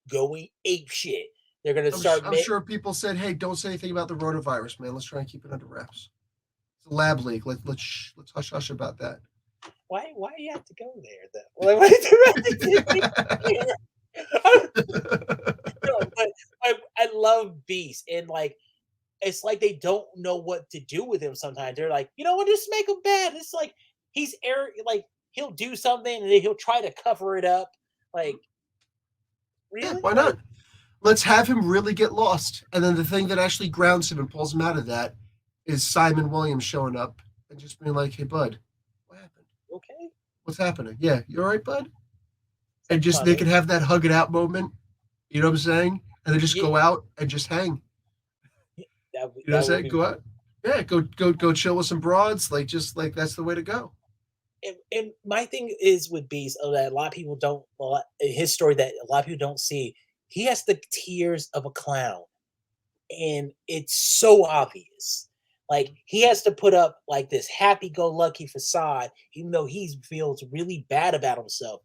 A: going ape shit. They're gonna start.
B: I'm sure people said, "Hey, don't say anything about the rotavirus, man. Let's try and keep it under wraps." It's a lab leak. Let's hush hush about that.
A: Why you have to go there though? Like, why do you have to take me there? No, but I love Beast and like it's like they don't know what to do with him sometimes. They're like, you know what, just make him bad. It's like he's like he'll do something and then he'll try to cover it up. Like,
B: Yeah,
A: really?
B: why
A: Like,
B: not? Let's have him really get lost. And then the thing that actually grounds him and pulls him out of that is Simon Williams showing up and just being like, hey, bud, what happened?
A: okay.
B: What's happening? Yeah, you all right, bud?
A: It's
B: And
A: like
B: just they
A: funny.
B: can have that hug it out moment. You know what I'm saying? And then just
A: Yeah,
B: go out and just hang. You know what I'm
A: that would
B: saying?
A: be.
B: Go out. Yeah, go chill with some broads. Like just like that's the way to go.
A: And my thing is with Beast that a lot of people don't. His story that a lot of people don't see. He has the tears of a clown, and it's so obvious. Like he has to put up like this happy-go-lucky facade, even though he feels really bad about himself.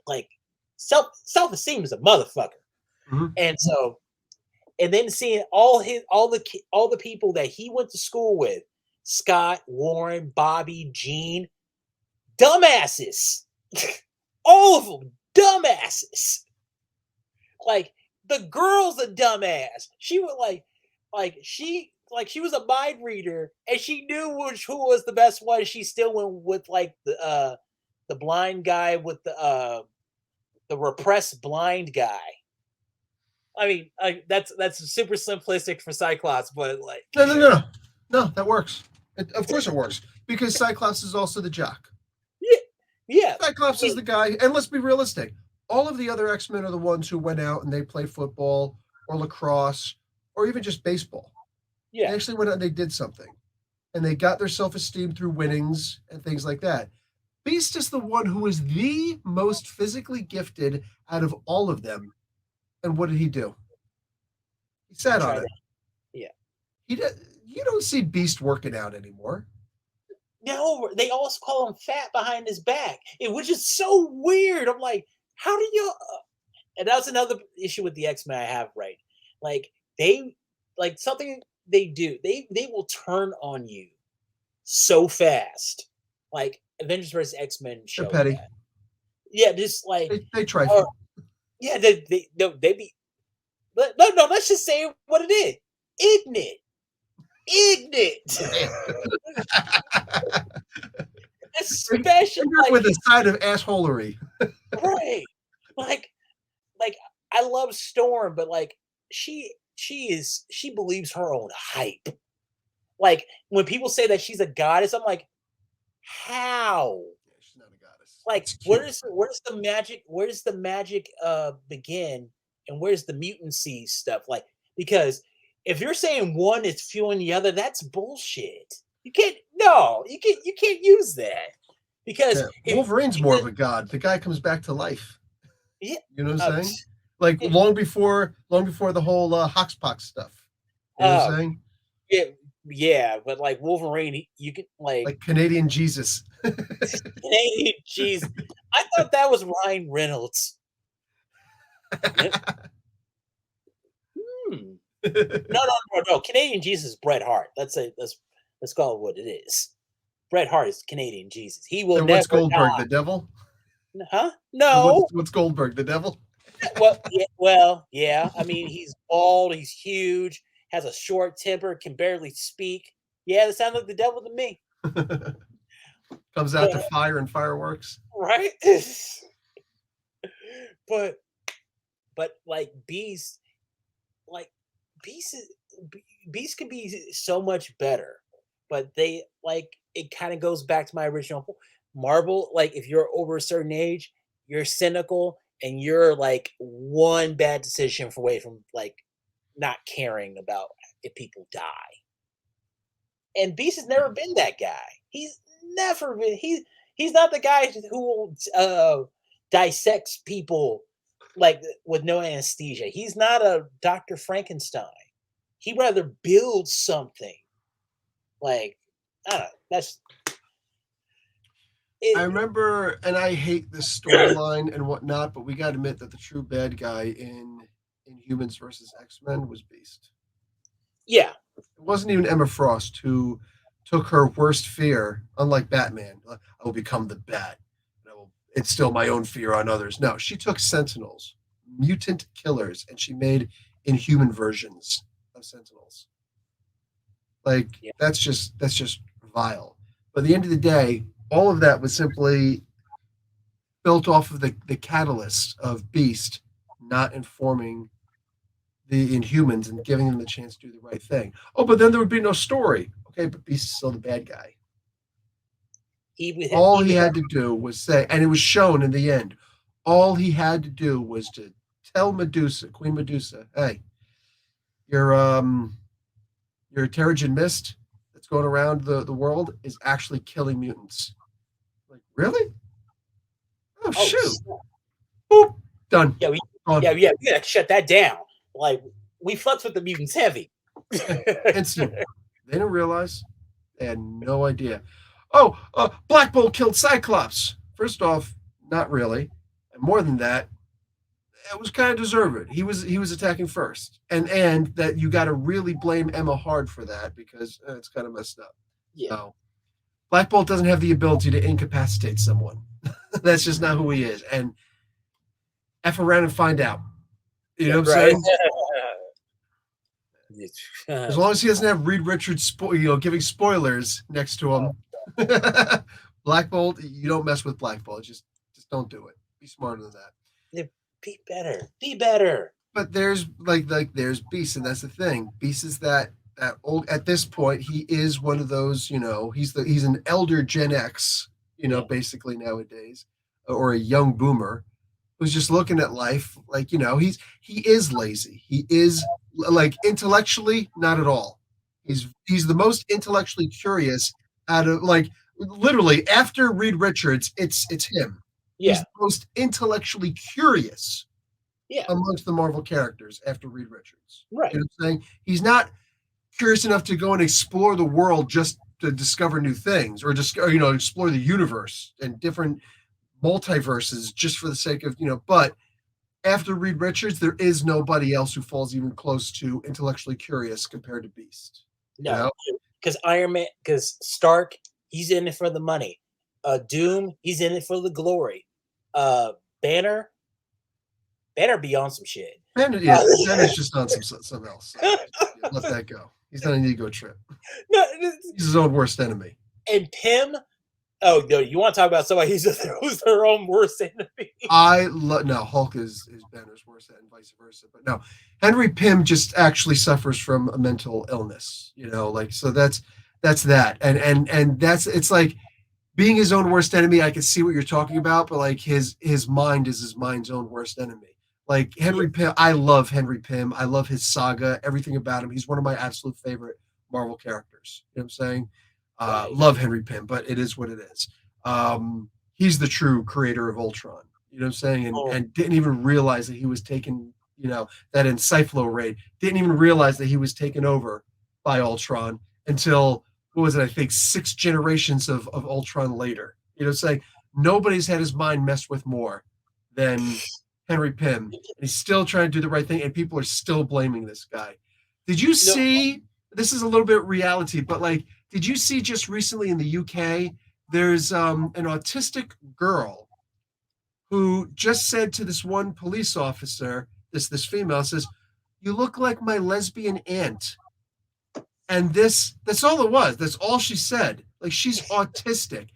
A: Like self-esteem is a motherfucker,
B: Mm-hmm.
A: and so and then seeing all the people that he went to school with, Scott, Warren, Bobby, Gene, dumbasses. All of them dumbasses. Like the girl's a dumbass. She was she was a mind reader and she knew who was the best one. She still went with like the blind guy with the repressed blind guy. I mean, that's super simplistic for Cyclops, but like
B: No, that works. Of course it works. Because Cyclops is also the jock.
A: yeah, yeah.
B: Cyclops is
A: I
B: the guy, and let's be realistic. All of the other X-Men are the ones who went out and they played football or lacrosse or even just baseball. They
A: yeah,
B: actually went out and they did something. And they got their self-esteem through winnings and things like that. Beast is the one who is the most physically gifted out of all of them. And what did he do? He
A: he
B: sat on
A: tried to
B: it.
A: yeah.
B: He did, you don't see Beast working out anymore.
A: No, they always call him fat behind his back, which is so weird. I'm like, how do you? And that's another issue with the X Men I have. Right, like they like something they do. They will turn on you so fast. Like Avengers versus X Men
B: They're
A: showed
B: petty.
A: that. Yeah, just like
B: They
A: or
B: trifle.
A: yeah, they no they be. But no, let's just say what it is. Ignorant, ignorant,
B: Man.
A: especially
B: With
A: like
B: a side of assholery.
A: right, like like I love Storm, but like she believes her own hype. Like when people say that she's a goddess, I'm like, how?
B: Yeah, she's not a goddess.
A: Like
B: It's cute.
A: where does the magic begin and where's the mutancy stuff? Like because if you're saying one is fueling the other, that's bullshit. You can't use that. Because
B: Yeah.
A: if
B: Wolverine's more
A: because
B: of a god. The guy comes back to life.
A: yeah,
B: You know what
A: uh,
B: I'm saying? Like
A: yeah,
B: long before the whole Hoxpox stuff. You know what I'm
A: uh,
B: saying?
A: yeah, yeah, but like Wolverine, you can like
B: Like Canadian Jesus.
A: Canadian cheese. I thought that was Ryan Reynolds. Yeah. Hmm. No. Canadian Jesus is Bret Hart. Let's call it what it is. Bret Hart is Canadian Jesus. He will
B: And what's
A: never
B: Goldberg, the devil?
A: die. Huh?
B: And
A: No.
B: what's Goldberg, the devil?
A: Yeah. I mean, he's bald. He's huge. Has a short temper. Can barely speak. Yeah, that sounds like the devil to me.
B: Comes out
A: But
B: to fire and fireworks.
A: right. but like like Beast is, Beast could be so much better, but they like it kind of goes back to my original Marvel. Like if you're over a certain age, you're cynical and you're like one bad decision away from like not caring about if people die. And Beast has never been that guy. He's never been. He's not the guy who will dissects people like with no anesthesia. He's not a Dr. Frankenstein. He'd rather build something. Like I don't know. That's
B: I
A: it.
B: remember, and I hate this storyline and whatnot, but we got to admit that the true bad guy in Humans versus X-Men was Beast.
A: Yeah,
B: It wasn't even Emma Frost who took her worst fear, unlike Batman. I will become the Bat. And I will instill my own fear on others. No, she took Sentinels, mutant killers, and she made inhuman versions of Sentinels. Like
A: Yeah.
B: that's just vile. But at the end of the day, all of that was simply built off of the catalyst of Beast not informing the Inhumans and giving them the chance to do the right thing. Oh, but then there would be no story. Okay, but Beast is still the bad guy. All he
A: Even
B: had to do was say, and it was shown in the end. All he had to do was to tell Medusa, Queen Medusa, hey, your your Terrigen mist that's going around the world is actually killing mutants. Like, really? Oh
A: oh
B: shoot. Boop. Done.
A: yeah, we
B: Gone.
A: we gotta shut that down. Like we fucks with the mutants heavy.
B: Yeah. Instant. They didn't realize. They had no idea. Oh, Black Bolt killed Cyclops. First off, not really. And more than that, it was kind of deserved. He was attacking first, and that you got to really blame Emma Hard for that because it's kind of messed up.
A: Yeah.
B: So Black Bolt doesn't have the ability to incapacitate someone. That's just not who he is. And F around and find out. You know
A: Yeah,
B: what I'm
A: right.
B: saying? As long as he doesn't have Reed Richards, giving spoilers next to him. Black Bolt, you don't mess with Black Bolt. Just don't do it. Be smarter than that.
A: Yeah, be better. Be better.
B: But there's like there's Beast, and that's the thing. Beast is that old at this point. He is one of those. He's an elder Gen X.
A: Yeah.
B: Basically nowadays, or a young boomer who's just looking at life like he is lazy. He is like intellectually not at all. He's the most intellectually curious out of like literally after Reed Richards, it's him. He's
A: Yeah.
B: the most intellectually curious
A: Yeah.
B: amongst the Marvel characters after Reed Richards.
A: Right.
B: You know what I'm saying? He's not curious enough to go and explore the world just to discover new things or just explore the universe and different multiverses just for the sake of but after Reed Richards there is nobody else who falls even close to intellectually curious compared to Beast. You
A: No,
B: know?
A: because Stark, he's in it for the money. Doom, he's in it for the glory. Uh, Banner, Banner be on some shit.
B: Banner's just on some else. So let that go. He's on an ego trip.
A: No,
B: He's his own worst enemy.
A: and Pym. Oh no, you want to talk about somebody who's their own worst enemy?
B: No, Hulk is Banner's worst and vice versa. But no, Henry Pym just actually suffers from a mental illness. So that's that, and that's it's like being his own worst enemy. I can see what you're talking about, but like his mind is his mind's own worst enemy. Like Henry Pym, I love Henry Pym. I love his saga, everything about him. He's one of my absolute favorite Marvel characters. You know what I'm saying?
A: Right.
B: Love Henry Pym, but it is what it is. He's the true creator of Ultron. You know what I'm saying? And didn't even realize that he was taken, that Encyclo raid, didn't even realize that he was taken over by Ultron until, what was it, I think 6 generations of Ultron later. You know what I'm saying? Nobody's had his mind messed with more than Henry Pym. And he's still trying to do the right thing, and people are still blaming this guy. Did you see, this is a little bit reality, but like, did you see just recently in the UK, there's an autistic girl who just said to this one police officer, this female says, "You look like my lesbian aunt." And that's all it was. That's all she said. Like she's autistic,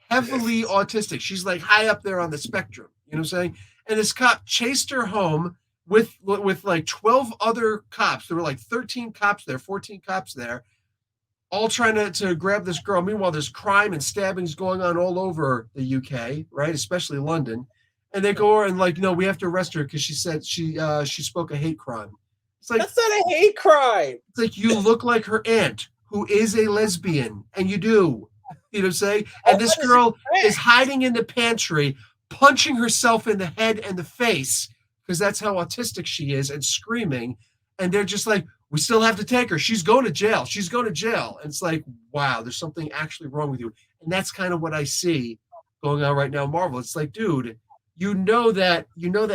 B: heavily autistic. She's like high up there on the spectrum. You know what I'm saying? And this cop chased her home with like 12 other cops. There were like 13 cops there, 14 cops there, all trying to grab this girl. Meanwhile, there's crime and stabbings going on all over the UK, right? Especially London. And they go over and like, no, we have to arrest her because she said she spoke a hate crime. It's like,
A: that's not a hate crime.
B: It's like you look like her aunt, who is a lesbian, and you do. You know what I'm saying? And this girl is hiding in the pantry, punching herself in the head and the face because that's how autistic she is, and screaming. And they're just like, we still have to take her. She's going to jail. She's going to jail. And it's like, wow, there's something actually wrong with you. And that's kind of what I see going on right now in Marvel. It's like, dude, you know that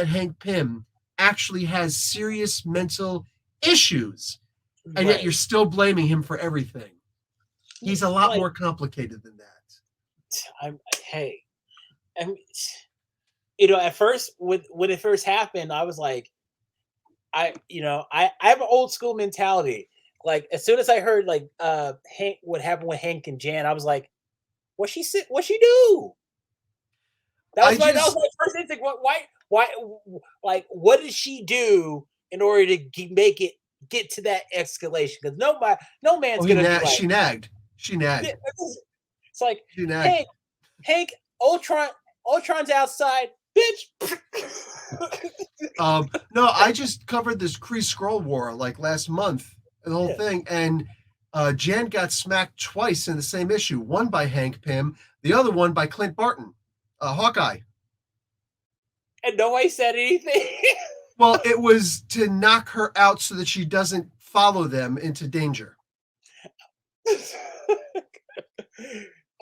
B: Hank Pym actually has serious mental issues, and yet you're still blaming him for everything. He's a lot more complicated than that.
A: At first when it first happened, I was like, I have an old school mentality. Like as soon as I heard like Hank, what happened with Hank and Jan, I was like, what she said, what she do?
B: I
A: That was
B: just
A: my first instinct. Why like what did she do in order to make it get to that escalation? Because no man's gonna be like,
B: she nagged. She nagged.
A: it's like,
B: She nagged.
A: hey, Hank, Ultron's outside, bitch.
B: No, I just covered this Kree Scroll War like last month, the whole
A: Yeah.
B: thing, and Jan got smacked twice in the same issue. One by Hank Pym, the other one by Clint Barton, Hawkeye.
A: And nobody said anything.
B: Well, it was to knock her out so that she doesn't follow them into danger.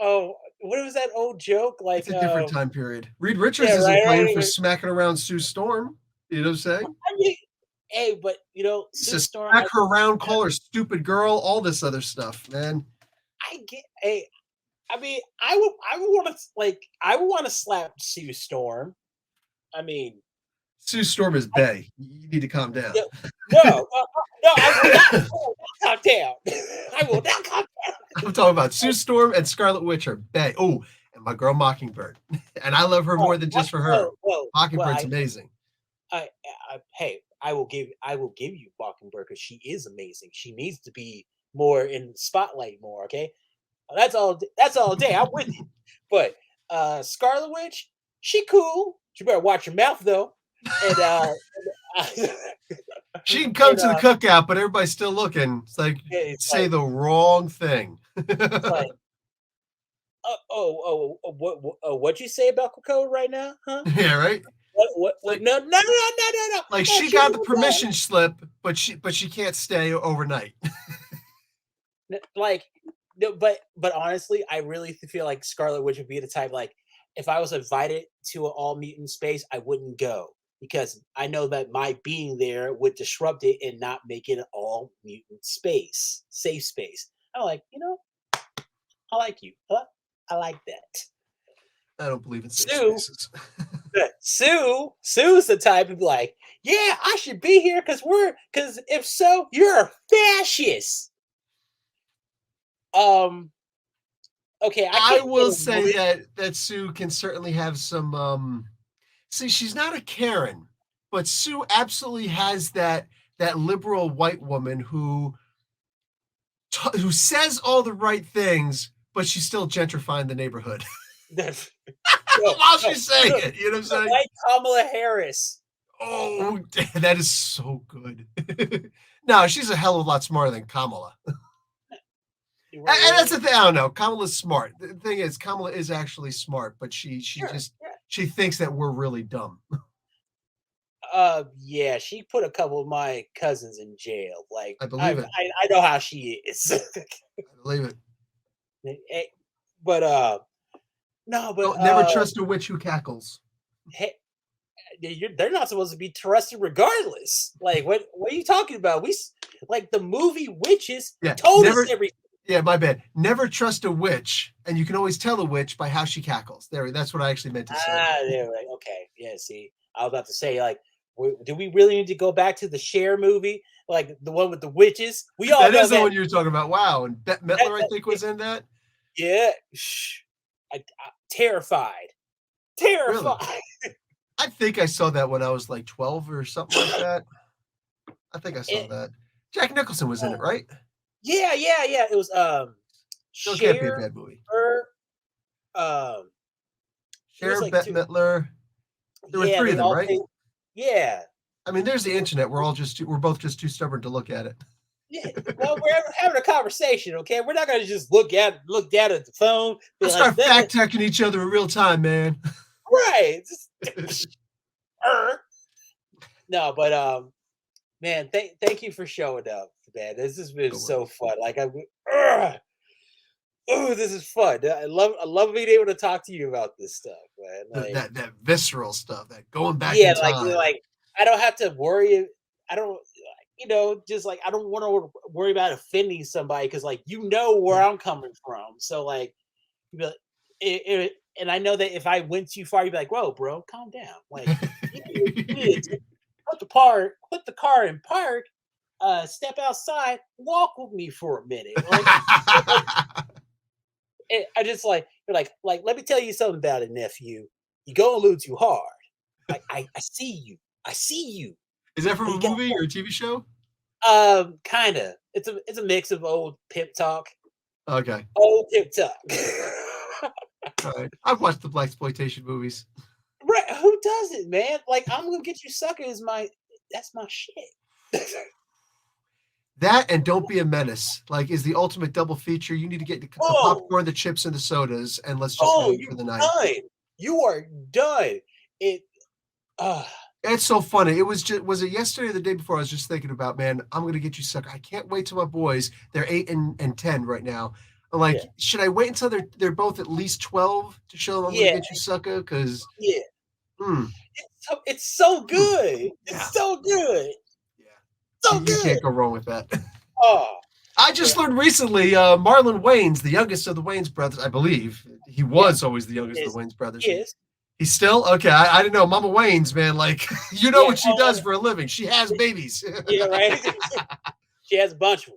A: Oh, what was that old joke?
B: It's
A: Like,
B: a different time period. Reed Richards
A: yeah,
B: isn't blamed for
A: right.
B: smacking around Sue Storm. You know what I'm saying?
A: I mean, hey, but Sue
B: Just
A: Storm.
B: smack her around, call her stupid girl, all this other stuff, man.
A: I get. Hey, I mean, I would want to I would want to slap Sue Storm. I mean,
B: Sue Storm is bae. You need to calm down.
A: no, no, I will not calm down. I will not calm down.
B: I'm talking about Sue Storm and Scarlet Witch are bae. Oh, and my girl Mockingbird. And I love her more than just for her. Mockingbird's amazing.
A: Hey, I will give you Mockingbird because she is amazing. She needs to be more in the spotlight more. Okay, that's all day. I'm with you. But Scarlet Witch, she cool. You better watch your mouth though. And
B: she can come to the cookout, but everybody's still looking. It's like say the wrong thing.
A: It's like, what you say about Coco right now, huh?
B: Yeah, right.
A: What? No.
B: Like she got the permission slip, but she can't stay overnight.
A: Like, no, but honestly, I really feel like Scarlet Witch would be the type. Like, if I was invited to an all mutant space, I wouldn't go because I know that my being there would disrupt it and not make it an all mutant space, safe space. I'm like, I like you. Huh? I like that.
B: I don't believe in safe spaces.
A: Sue's the type to be like, yeah, I should be here because if so, you're a fascist. Okay,
B: I will say that Sue can certainly have some see, she's not a Karen, but Sue absolutely has that liberal white woman who says all the right things, but she's still gentrifying the neighborhood. While she's saying it, you know what I'm saying?
A: Like Kamala Harris.
B: Oh, that is so good. No, she's a hell of a lot smarter than Kamala. And that's the thing. I don't know. Kamala's smart. The thing is, Kamala is actually smart, but she thinks that we're really dumb.
A: Yeah, she put a couple of my cousins in jail. Like,
B: I believe it.
A: I know how she is.
B: I believe
A: it. But no, but
B: never trust a witch who cackles.
A: Hey, they're not supposed to be trusted regardless. Like, what are you talking about? Like the movie Witches told us everything.
B: Yeah, my bad. Never trust a witch, and you can always tell a witch by how she cackles. That's what I actually meant to say.
A: Right. Okay. Yeah. See, I was about to say, like, do we really need to go back to the Cher movie, like the one with the witches? We all
B: that
A: know
B: is the one you were talking about. Wow, and Bette Midler, I think, was in that.
A: Yeah, I'm terrified. Really?
B: I think I saw that when I was like 12 or something like that. I think I saw that. Jack Nicholson was in it, right?
A: Yeah. It was
B: Cher, can't be a bad movie. Cher,
A: like
B: Bette Midler. There were three of them, right?
A: Yeah.
B: I mean, there's the internet. We're both just too stubborn to look at it.
A: Yeah. Well, we're having a conversation, okay? We're not gonna just look down at the phone.
B: Let's start fact checking each other in real time, man.
A: Right. No, but man, thank you for showing up, man. This has been so fun. Like this is fun. I love being able to talk to you about this stuff, man. Like,
B: that visceral stuff, that going back in time.
A: like I don't have to worry. I don't, just like I don't want to worry about offending somebody because, like, where I'm coming from. So, like, and I know that if I went too far, you'd be like, "Whoa, bro, calm down." Like, you need to put the car in park step outside, walk with me for a minute. Like I just you're like, let me tell you something about it, nephew. You go a little too hard. I see you. I see you.
B: Is that from
A: But
B: a
A: you got
B: movie or a TV show?
A: kinda. It's a mix of old pimp talk.
B: Okay.
A: Old pimp talk.
B: All right. I've watched the blaxploitation movies.
A: Right, who doesn't, man? Like, I'm gonna get you sucker is that's my shit.
B: That and Don't Be a Menace, like, is the ultimate double feature. You need to get the
A: Oh,
B: popcorn, the chips, and the sodas, and let's just
A: oh,
B: hang for
A: you
B: the night.
A: done. You are done. It uh
B: It's so funny. It was it yesterday or the day before? I was just thinking about, man, I'm gonna get you sucker. I can't wait till my boys. They're 8 and 10 right now. I'm like,
A: yeah,
B: should I wait until they're both at least 12 to show them I'm gonna
A: yeah,
B: get you sucker? Because
A: yeah.
B: mm,
A: It's so
B: mm,
A: good.
B: yeah,
A: It's so good.
B: yeah.
A: So
B: You
A: good.
B: can't go wrong with that.
A: Oh,
B: I
A: yeah,
B: just learned recently, Marlon Wayans, the youngest of the Wayans brothers, I believe. He
A: yeah.
B: was always the youngest of
A: Is
B: the Wayans brothers.
A: is.
B: He's still okay. I didn't know. Mama Wayans, man, like you know
A: Yeah,
B: what she does for a living. She has babies.
A: yeah, right. She has a bunch of them.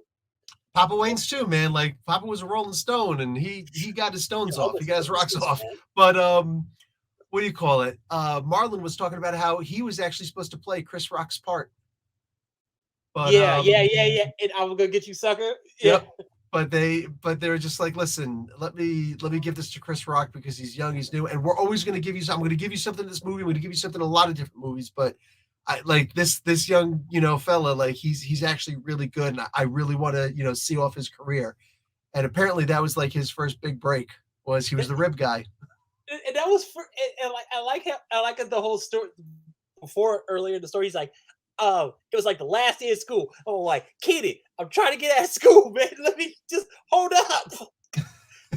B: Papa Wayne's too, man. Like Papa was a Rolling Stone, and he got his stones off. He
A: Almost
B: got his rocks
A: businesses,
B: off.
A: man.
B: But what do you call it? Marlon was talking about how he was actually supposed to play Chris Rock's part, but
A: Yeah, yeah, yeah, yeah. And I'm gonna get you, sucker. Yeah.
B: yep. But they were just like, listen, let me give this to Chris Rock because he's young, he's new, and we're always going to give you. I'm going to give you something in this movie. I'm going to give you something in a lot of different movies, but I like this young fella, like he's actually really good, and I really want to see off his career. And apparently that was like his first big break was he was the rib guy.
A: And that was for and like I like the whole story before earlier in the story. He's like, oh, it was like the last day of school. I'm like, kidding. I'm trying to get out of school, man. Let me just hold up.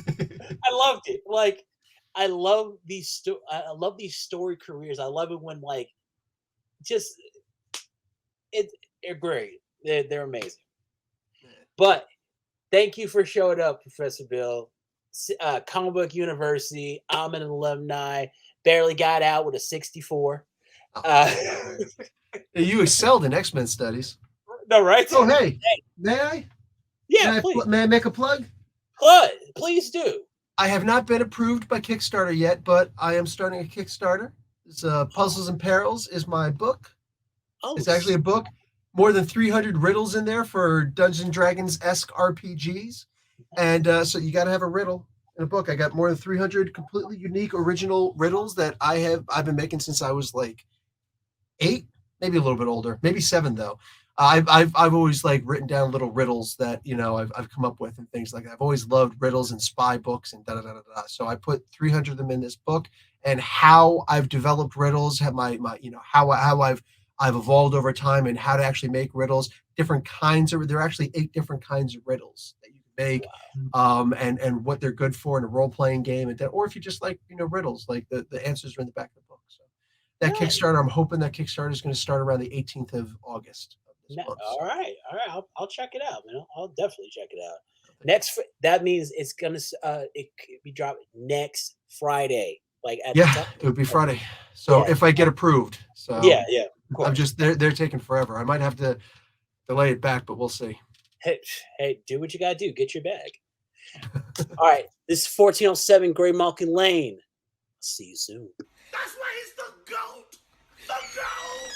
A: I loved it. Like, I love I love these story careers. I love it when just it they're great. They're amazing. But thank you for showing up, Professor Bill. Comic Book University. I'm an alumni. Barely got out with a 64. Uh,
B: You excelled in X-Men studies.
A: no, right?
B: Oh, hey, may I?
A: Yeah, please.
B: May I make a plug?
A: Please do.
B: I have not been approved by Kickstarter yet, but I am starting a Kickstarter. It's Puzzles and Perils is my book.
A: Oh,
B: It's actually a book. More than 300 riddles in there for Dungeons and Dragons-esque RPGs. And so you got to have a riddle in a book. I got more than 300 completely unique, original riddles that I've been making since I was like 8, maybe a little bit older, maybe 7 though. I've always like written down little riddles that I've come up with and things like that. I've always loved riddles and spy books and da da da da da. So I put 300 of them in this book, and how I've developed riddles, have my how I've evolved over time, and how to actually make riddles. Different kinds of there are actually 8 different kinds of riddles that you can make, and what they're good for in a role playing game, and or if you just like riddles, like the answers are in the back of the book. So that
A: nice.
B: Kickstarter, I'm hoping that Kickstarter is going to start around the 18th of August of this month.
A: All
B: So.
A: right, all right. I'll check it out, man. I'll definitely check it out. That means it's gonna it could be dropped next Friday, like at the
B: Yeah,
A: time.
B: it would be Friday. So
A: Yeah.
B: if I get approved, so
A: Yeah, yeah. Of
B: I'm
A: course.
B: just they're taking forever. I might have to delay it back, but we'll see.
A: Hey, do what you gotta do. Get your bag. All right. This is 1407 Gray Malkin Lane. See you soon.
C: That's why he's the GOAT! The GOAT!